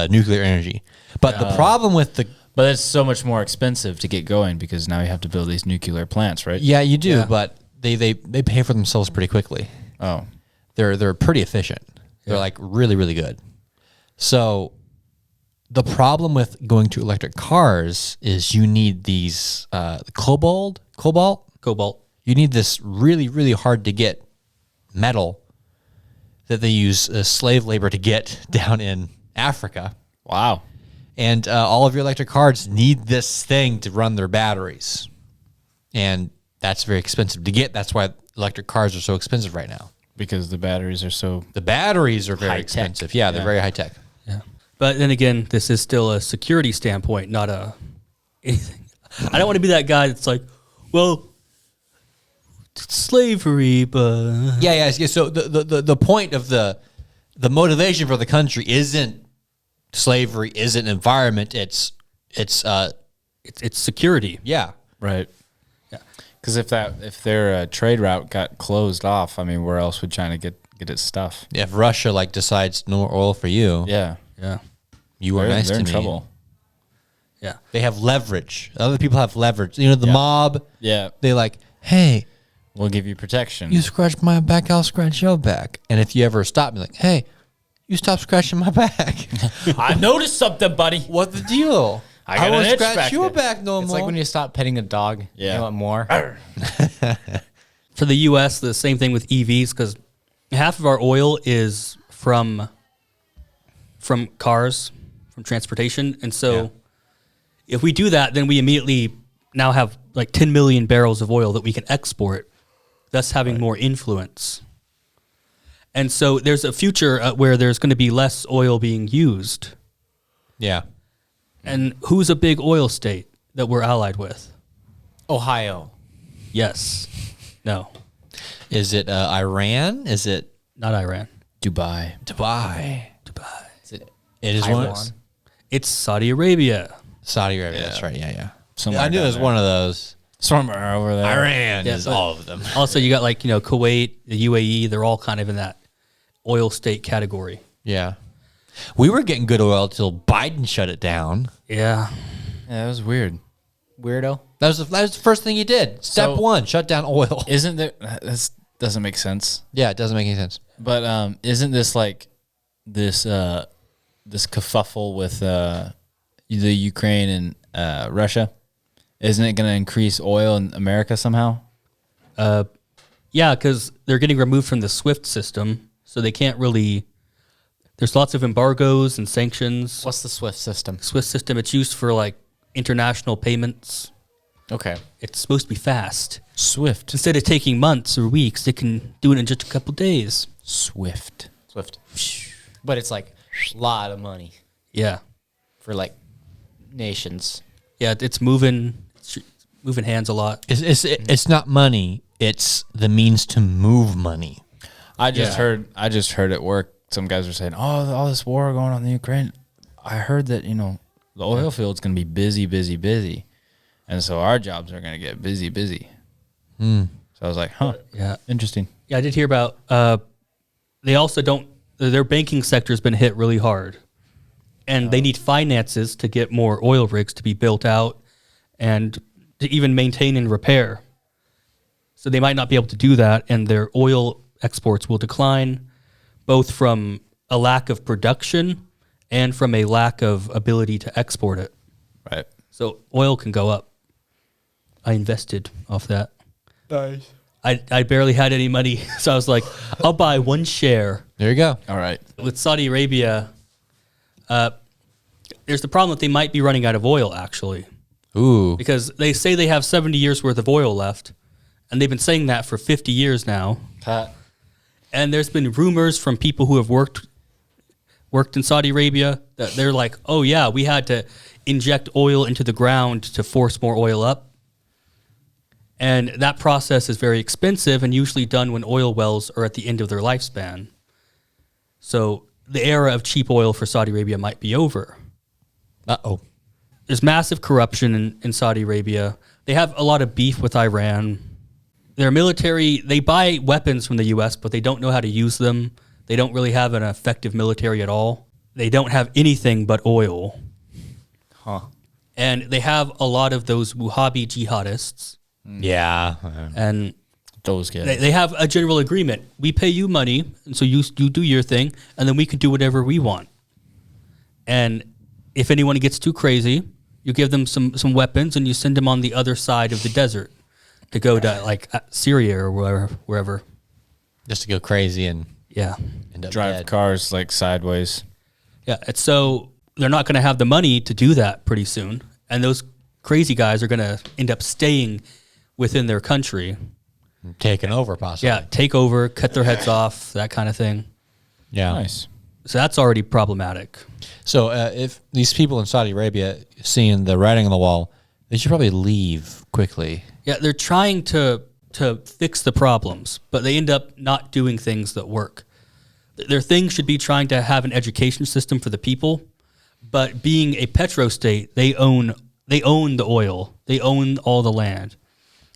nuclear energy. But the problem with But it's so much more expensive to get going because now you have to build these nuclear plants, right? you do, Yeah. but they pay for themselves pretty quickly. Oh, They're pretty efficient. They're like really, really good. So the problem with going to electric cars is you need these cobalt. cobalt. You need this really, really hard to get metal that they use slave labor to get down in Africa. wow. And all of your electric cars need this thing to run their batteries. And that's very expensive to get. That's why electric cars are so expensive right now. Because the batteries are so. The batteries are very High-tech. expensive. Yeah, they're Yeah. very high tech. Yeah. But then again, this is still a security standpoint, not a anything. I don't want to be that guy that's like, well, it's slavery, but Yeah. So the point of the motivation for the country isn't slavery, isn't environment. It's it's security. yeah. Right. Yeah. Because if their trade route got closed off, I mean, where else would China get its stuff? If Russia decides no more oil for you, Yeah. Yeah. you are They're, nice they're to in me. trouble. Yeah. They have leverage. Other people have leverage. You know, the mob. Yeah. They like, hey, We'll give you protection. you scratch my back, I'll scratch your back. And if you ever stop me, like, hey, you stop scratching my back. I noticed something, buddy. What the deal? I got won't an itch scratch back your there. back no It's more. like when you stop petting a dog. Yeah. You want more. For the U.S., the same thing with EVs because half of our oil is from cars, from transportation, and so if we do that, then we immediately now have like 10 million barrels of oil that we can export, thus having more influence. And so there's a future where there's going to be less oil being used. yeah. And who's a big oil state that we're allied with? Ohio. Yes. No. Is it Iran? Is it Not Iran. Dubai. Dubai? Is it It is Taiwan? one. It's Saudi Arabia. Saudi Arabia. That's right. Yeah. Somewhere I knew it down was there. one of those. Somewhere over there. Iran Yeah, is but- all of them. Also, you got like, Kuwait, the UAE, they're all kind of in that oil state category. Yeah. We were getting good oil till Biden shut it down. Yeah. Yeah, that was weird. Weirdo. That was the first thing he did. Step So- one, shut down oil. Isn't there? This doesn't make sense. Yeah, it doesn't make any sense. But isn't this like this this kerfuffle with the Ukraine and Russia? Isn't it going to increase oil in America somehow? Yeah, because they're getting removed from the SWIFT system, so they can't really. There's lots of embargoes and sanctions. What's the SWIFT system? SWIFT system, it's used for like international payments. Okay. It's supposed to be fast. Swift. Instead of taking months or weeks, they can do it in just a couple days. Swift. SWIFT. But it's like a lot of money Yeah, for like nations. yeah, it's moving hands a lot. It's not money. It's the means to move money. I just Yeah. heard at work some guys were saying, "Oh, all this war going on in the Ukraine. I heard that the oil field's going to be busy, and so our jobs are going to get busy." So I was like, "Huh, Yeah, interesting." yeah, I did hear about. They also don't. Their banking sector has been hit really hard, and they need finances to get more oil rigs to be built out, and to even maintain and repair. So they might not be able to do that, and their oil exports will decline, both from a lack of production and from a lack of ability to export it. Right. So oil can go up. I invested off that. Nice. I barely had any money, so I was like, I'll buy one share. There you go. All right. With Saudi Arabia, there's the problem that they might be running out of oil, actually, Ooh. because they say they have 70 years worth of oil left, and they've been saying that for 50 years now. And there's been rumors from people who have worked in Saudi Arabia that they're like, oh yeah, we had to inject oil into the ground to force more oil up. And that process is very expensive and usually done when oil wells are at the end of their lifespan. So the era of cheap oil for Saudi Arabia might be over. Uh-oh. There's massive corruption in Saudi Arabia. They have a lot of beef with Iran. Their military, they buy weapons from the U.S., but they don't know how to use them. They don't really have an effective military at all. They don't have anything but oil. Huh. And they have a lot of those Wahhabi jihadists. Yeah. And Those guys. they have a general agreement. We pay you money, and so you do your thing, and then we can do whatever we want. And if anyone gets too crazy, you give them some weapons, and you send them on the other side of the desert to go to like Syria or wherever. Just to go crazy and Yeah, end up Drive dead. cars like sideways. yeah. And so they're not going to have the money to do that pretty soon, and those crazy guys are going to end up staying within their country. Taken over, possibly. Yeah, take over, cut their heads off, that kind of thing. Yeah. Nice. So that's already problematic. So if these people in Saudi Arabia seeing the writing on the wall, they should probably leave quickly. Yeah, they're trying to fix the problems, but they end up not doing things that work. Their thing should be trying to have an education system for the people, but being a petro state, they own the oil, they own all the land.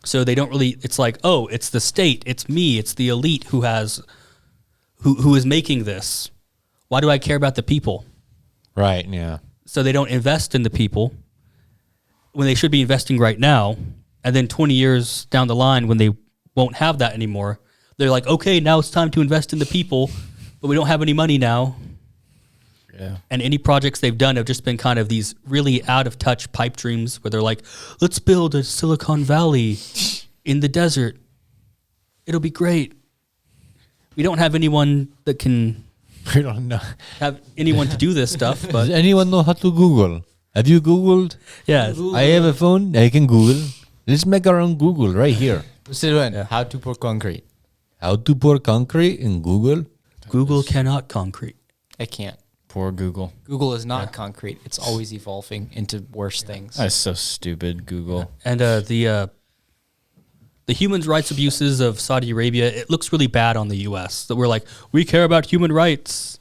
So they don't really. It's like, oh, it's the state, it's me, it's the elite who is making this. Why do I care about the people? Right. Yeah. So they don't invest in the people when they should be investing right now. And then 20 years down the line, when they won't have that anymore, they're like, okay, now it's time to invest in the people, but we don't have any money now. Yeah. And any projects they've done have just been kind of these really out of touch pipe dreams where they're like, let's build a Silicon Valley in the desert. It'll be great. We don't have anyone that can We don't know. have anyone to do this stuff, Does but anyone know how to Google? Have you Googled? yeah. I have a phone. I can Google. Let's make our own Google right here. How to pour concrete. How to pour concrete in Google? Google cannot concrete. I can't. Poor Google. Google is not concrete. It's always evolving into worse things. That's so stupid, Google. And the human rights abuses of Saudi Arabia, it looks really bad on the U.S. That we're like, we care about human rights,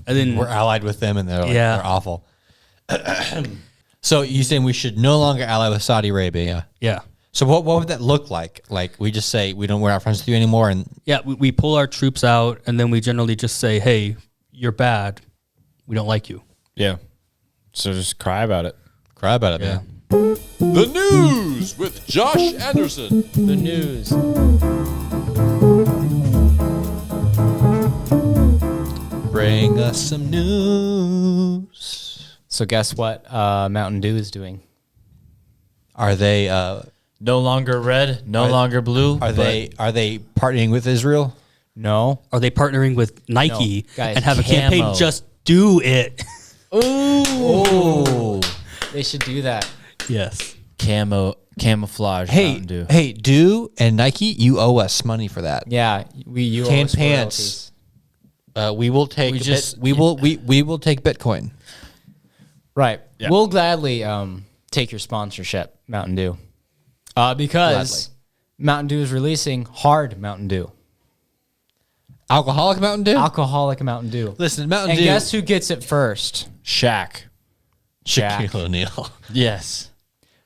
and then We're allied with them, and they're like, Yeah. they're awful. So you saying we should no longer ally with Saudi Arabia? yeah, So what would that look like? Like we just say we're not friends with you anymore, and Yeah, we pull our troops out, and then we generally just say, "Hey, you're bad. We don't like you." Yeah. So just cry about it. cry about it, man. The news with Josh Anderson. The news. Bring us some news. So guess what Mountain Dew is doing? Are they No longer red, no longer blue. are they partnering with Israel? No. Are they partnering with Nike No, guys, and have a camo. campaign? Just do it. Oh. They should do that. Yes. camouflage Hey, Mountain Dew. hey, Dew and Nike, you owe us money for that. Yeah, you owe Tan us pants. We will take We just- we will take Bitcoin. Right. Yeah. We'll gladly take your sponsorship, Mountain Dew. Because Mountain Dew is releasing hard Mountain Dew. Alcoholic Mountain Dew? Alcoholic Mountain Dew. Listen, Mountain And Dew. guess who gets it first? Shaq. Shaquille O'Neal. Yes.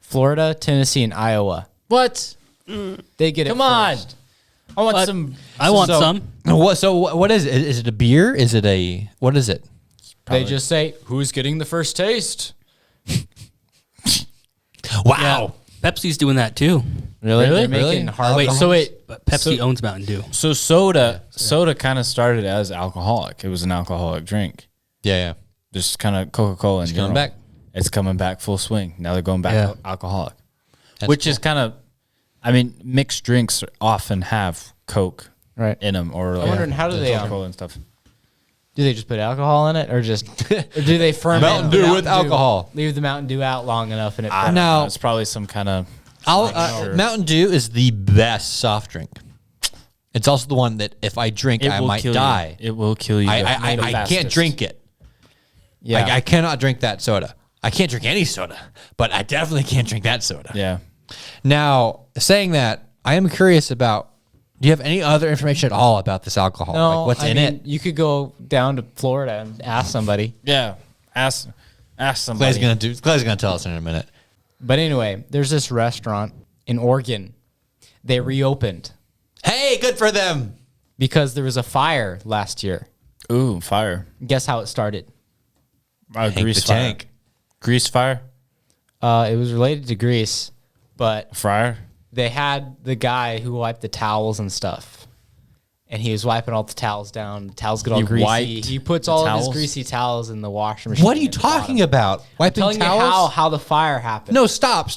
Florida, Tennessee, and Iowa. What? They get it Come on. first. I want But some. I want So- some. What is it? Is it a beer? Is it a what is it? They just say, who's getting the first taste? Wow. Pepsi's doing that too. Really? They're Really? making hard Wait, so wait. But Pepsi owns Mountain Dew. So soda kind of started as alcoholic. It was an alcoholic drink. Yeah. Just kind of Coca-Cola. It's coming back. It's coming back full swing. Now they're going back Yeah. alcoholic, That's which is kind of. I mean, mixed drinks often have Coke Right. in them, or I'm wondering how do they Coca-Cola and stuff. do they just put alcohol in it, or just or do they ferment Mountain the Dew with alcohol. Leave the Mountain Dew out long enough, and it I don't Now- know. It's probably some kind of. Sure. Mountain Dew is the best soft drink. It's also the one that if I drink, I might kill die. You. It will kill you. I the can't fastest. drink it. yeah. I cannot drink that soda. I can't drink any soda, but I definitely can't drink that soda. Yeah. Now, saying that, I am curious about. Do you have any other information at all about this alcohol? no, Like what's I in mean, it? You could go down to Florida and ask somebody. Yeah. Ask somebody. Clay's gonna tell us in a minute. But anyway, there's this restaurant in Oregon. They reopened Hey, good for them. because there was a fire last year. Ooh, fire. Guess how it started? Grease the fire. tank. Grease fire. It was related to Greece, but Fryer. they had the guy who wiped the towels and stuff. And he was wiping all the towels down. The towels get all He greasy. wiped He puts the all of towels? his greasy towels in the washing machine. What are you at the talking bottom. about? Wiping Telling towels? you how the fire happened. No, stop.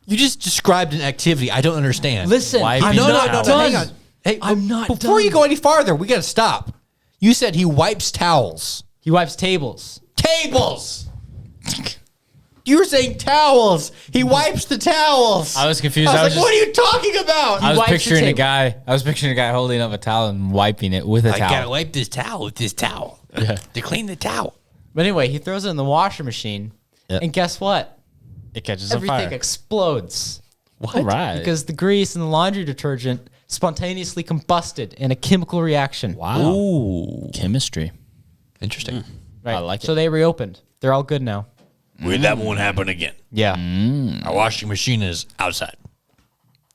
You just described an activity I don't understand. Listen, Wiping I'm no, not no, done. hang on. Hey, I'm not Before done. you go any farther, we got to stop. You said he wipes towels. He wipes tables. Tables. You were saying towels. He wipes the towels. I was confused. I I was was like, what are you talking about? I was wipes the picturing a table. guy. I was picturing a guy holding up a towel and wiping it with a towel. wipe this towel with this towel to clean the towel. But anyway, he throws it in the washer machine. Yep. And guess what? It catches on Everything fire. explodes. All right. Because the grease and the laundry detergent spontaneously combusted in a chemical reaction. wow. Ooh. Chemistry. Interesting. Right. I like So it. they reopened. They're all good now. Well, that won't happen again. Yeah. Our washing machine is outside.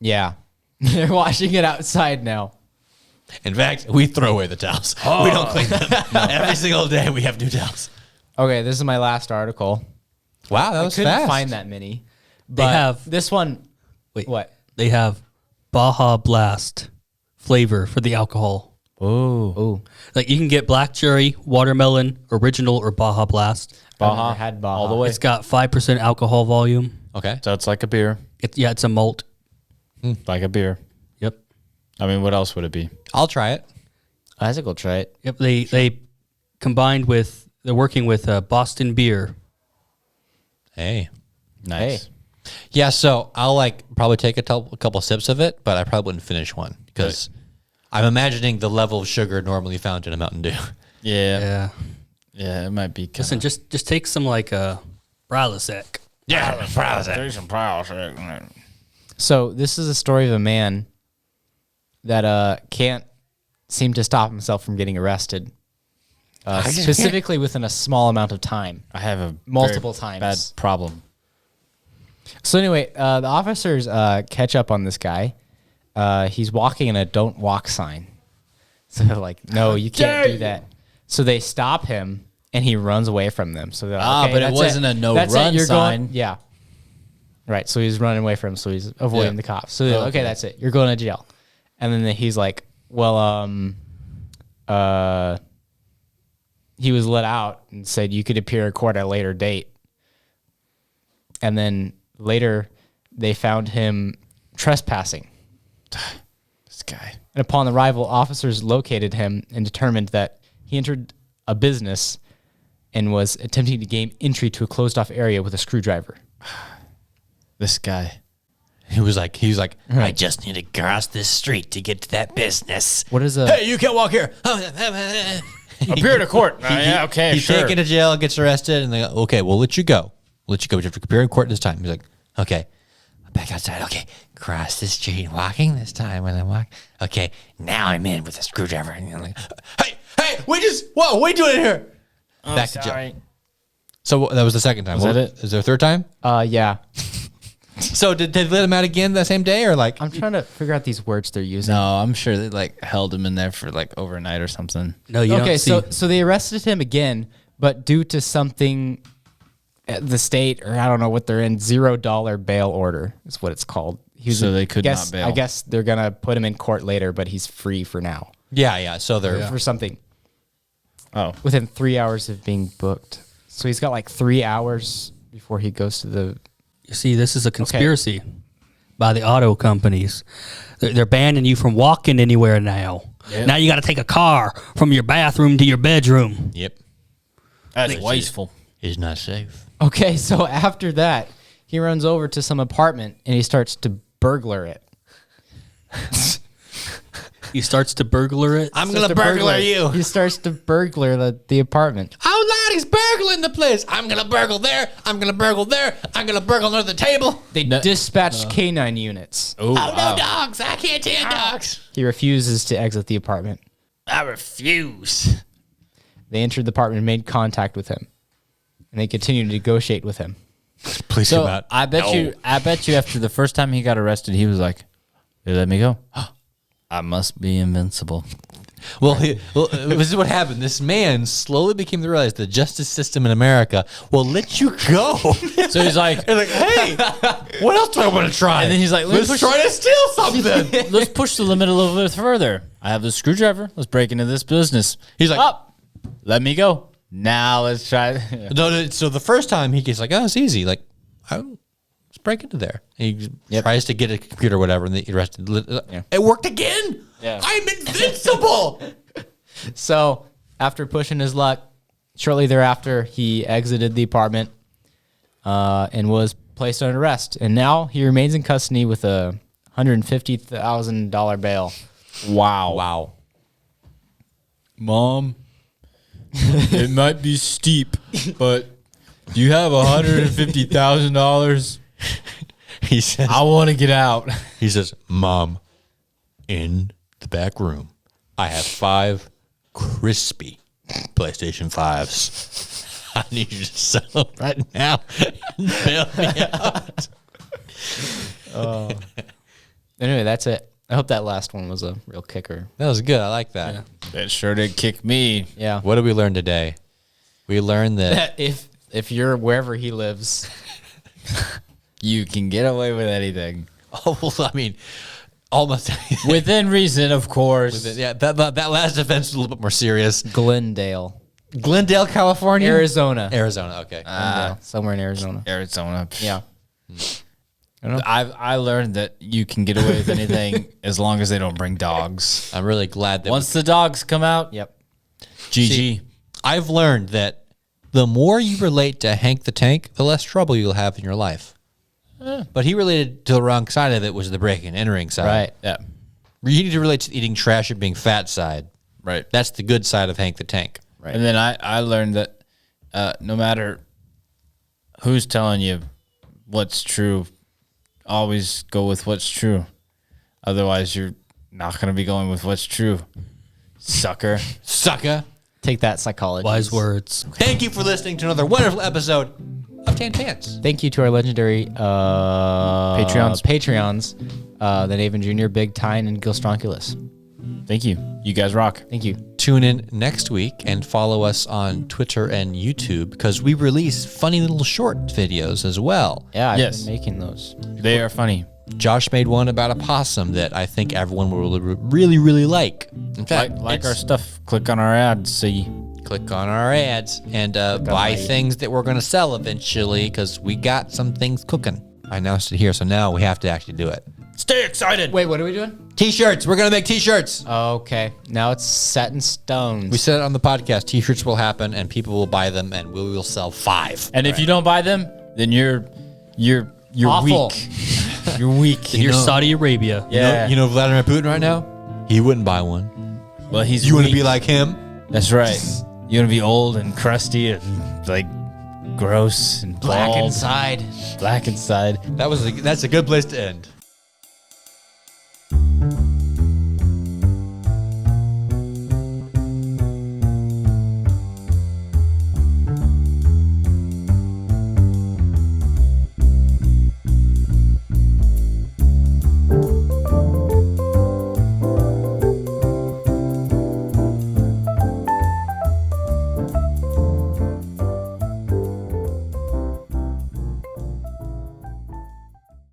Yeah. They're washing it outside now. In fact, we throw away the towels. We don't clean them. Every single day we have new towels. Okay, this is my last article. Wow, that I was couldn't fast. find that many. But have- this one. Wait. What? They have Baja Blast flavor for the alcohol. Oh. Ooh. Like you can get black cherry, watermelon, original, or Baja Blast. I've never had Baja. all the way. It's got 5% alcohol volume. Okay. So it's like a beer. It's a malt. Like a beer. Yep. I mean, what else would it be? I'll try it. Isaac will try it. Yep. They combined with they're working with Boston Beer. Hey. Nice. Hey. Yeah, so I'll probably take a couple sips of it, but I probably wouldn't finish one because I'm imagining the level of sugar normally found in a Mountain Dew. Yeah. Yeah. Yeah, it might be. Listen, just take some Prilosec. Yeah, Take some Prilosec. So this is a story of a man that can't seem to stop himself from getting arrested. Specifically within a small amount of time. I have a Multiple very times. bad problem. So anyway, the officers catch up on this guy. He's walking in a "Don't walk" sign. So they're like, "No, you can't do that." So they stop him, and he runs away from them. So they're like, okay, but it that's wasn't a no That's run You're sign. Going, yeah. Right. So he's running away from him. So he's avoiding Yeah. the cops. So they're like, okay, that's it. You're going to jail. And then he's like, well, he was let out and said you could appear in court at a later date. And then later, they found him trespassing. This guy. And upon arrival, officers located him and determined that he entered a business and was attempting to gain entry to a closed-off area with a screwdriver. This guy. He was like, I just need to cross this street to get to that business. What is a... Hey, you can't walk here. Appear to court. Yeah, okay, He's sure. taken to jail, gets arrested, and they go, okay, we'll let you go. We'll let you go. But you have to appear in court this time. He's like, okay. Back outside. Okay, cross the street, walking this time when I walk. Okay, now I'm in with a screwdriver. And I'm like, hey, what are we doing here? Back to jail. So that was the second time. Was that it? Is there a third time? yeah. So did they let him out again that same day, or like? I'm trying to figure out these words they're using. No, I'm sure they like held him in there for like overnight or something. No, you Okay, don't see. so they arrested him again, but due to something, the state, or I don't know what they're in, $0 bail order is what it's called. So they could guess, not bail. I guess they're going to put him in court later, but he's free for now. Yeah. So they're For something. Oh. Within 3 hours of being booked. So he's got like 3 hours before he goes to the... You see, this is a conspiracy by the auto companies. They're banning you from walking anywhere now. Yep. Now you got to take a car from your bathroom to your bedroom. Yep. That's wasteful. Is not safe. Okay, so after that, he runs over to some apartment and he starts to burglar it. He starts to burglar it. I'm Starts gonna to burglar you. He starts to burglar the apartment. How loud he's burgling the place? I'm gonna burgle there. I'm gonna burgle there. I'm gonna burgle under the table. They dispatched canine units. Oh, No dogs. I can't stand dogs. He refuses to exit the apartment. I refuse. They entered the apartment and made contact with him. And they continued to negotiate with him. Please So I bet you after the first time he got arrested, he was like, "They let me go. I must be invincible." Well, this is what happened. This man slowly became to realize the justice system in America will let you go. So he's like, Hey, what else do I want to try? and then he's like, let's try to steal something. let's push the limit a little bit further. I have the screwdriver. Let's break into this business. He's like, Up. Let me go. Now let's try. No, so the first time he gets like, oh, it's easy. Like, let's break into there. And he tries to get a computer or whatever, and the arrested. It worked again. Yeah. I'm invincible. So, after pushing his luck, shortly thereafter, he exited the apartment and was placed under arrest. And now he remains in custody with a $150,000 bail. Wow. Mom, it might be steep, but do you have $150,000? He says, I want to get out. He says, Mom, in the back room, I have 5 crispy PlayStation 5s. I need you to sell them right now and bail me out. Anyway, that's it. I hope that last one was a real kicker. That was good. I like that. That sure did kick me. Yeah. What did we learn today? We learned that If you're wherever he lives, You can get away with anything. I mean, almost. Within reason, of course. Yeah, that last offense is a little bit more serious. Glendale, Glendale, California? Arizona. Arizona, okay. Glendale, somewhere in Arizona. Arizona. Yeah. I learned that you can get away with anything as long as they don't bring dogs. I'm really glad that Once the dogs come out, Yep. GG. I've learned that the more you relate to Hank the Tank, the less trouble you'll have in your life. But he related to the wrong side of it, was the breaking and entering side. Right. Yeah. You need to relate to the eating trash and being fat side. Right. That's the good side of Hank the Tank. Right. And then I learned that no matter who's telling you what's true, always go with what's true. Otherwise, you're not going to be going with what's true. Sucker. Sucker. Take that, psychology. Wise words. Thank you for listening to another wonderful episode of tan pants. Thank you to our legendary Patreons, the Naven Jr., Big Tyne, and Gil Stronculus. Thank you. You guys rock. Thank you. Tune in next week and follow us on Twitter and YouTube because we release funny little short videos as well. Yeah, I've Yes. been making those. They are funny. Josh made one about a possum that I think everyone will really, really like. In fact, Like our it's- stuff. Click on our ads. See. click on our ads and buy my- things that we're going to sell eventually because we got some things cooking. I announced it here, so now we have to actually do it. Stay excited. Wait, what are we doing? T-shirts. We're going to make T-shirts. Okay, now it's set in stone. We said it on the podcast. T-shirts will happen, and people will buy them, and we will sell 5. And if you don't buy them, then you're Awful. weak. You're weak. You're Saudi Arabia. Yeah. You know Vladimir Putin right now? He wouldn't buy one. Well, he's. You want to weak. be like him? That's right. You want to be old and crusty and like gross and Black bald, inside. black inside. That's a good place to end.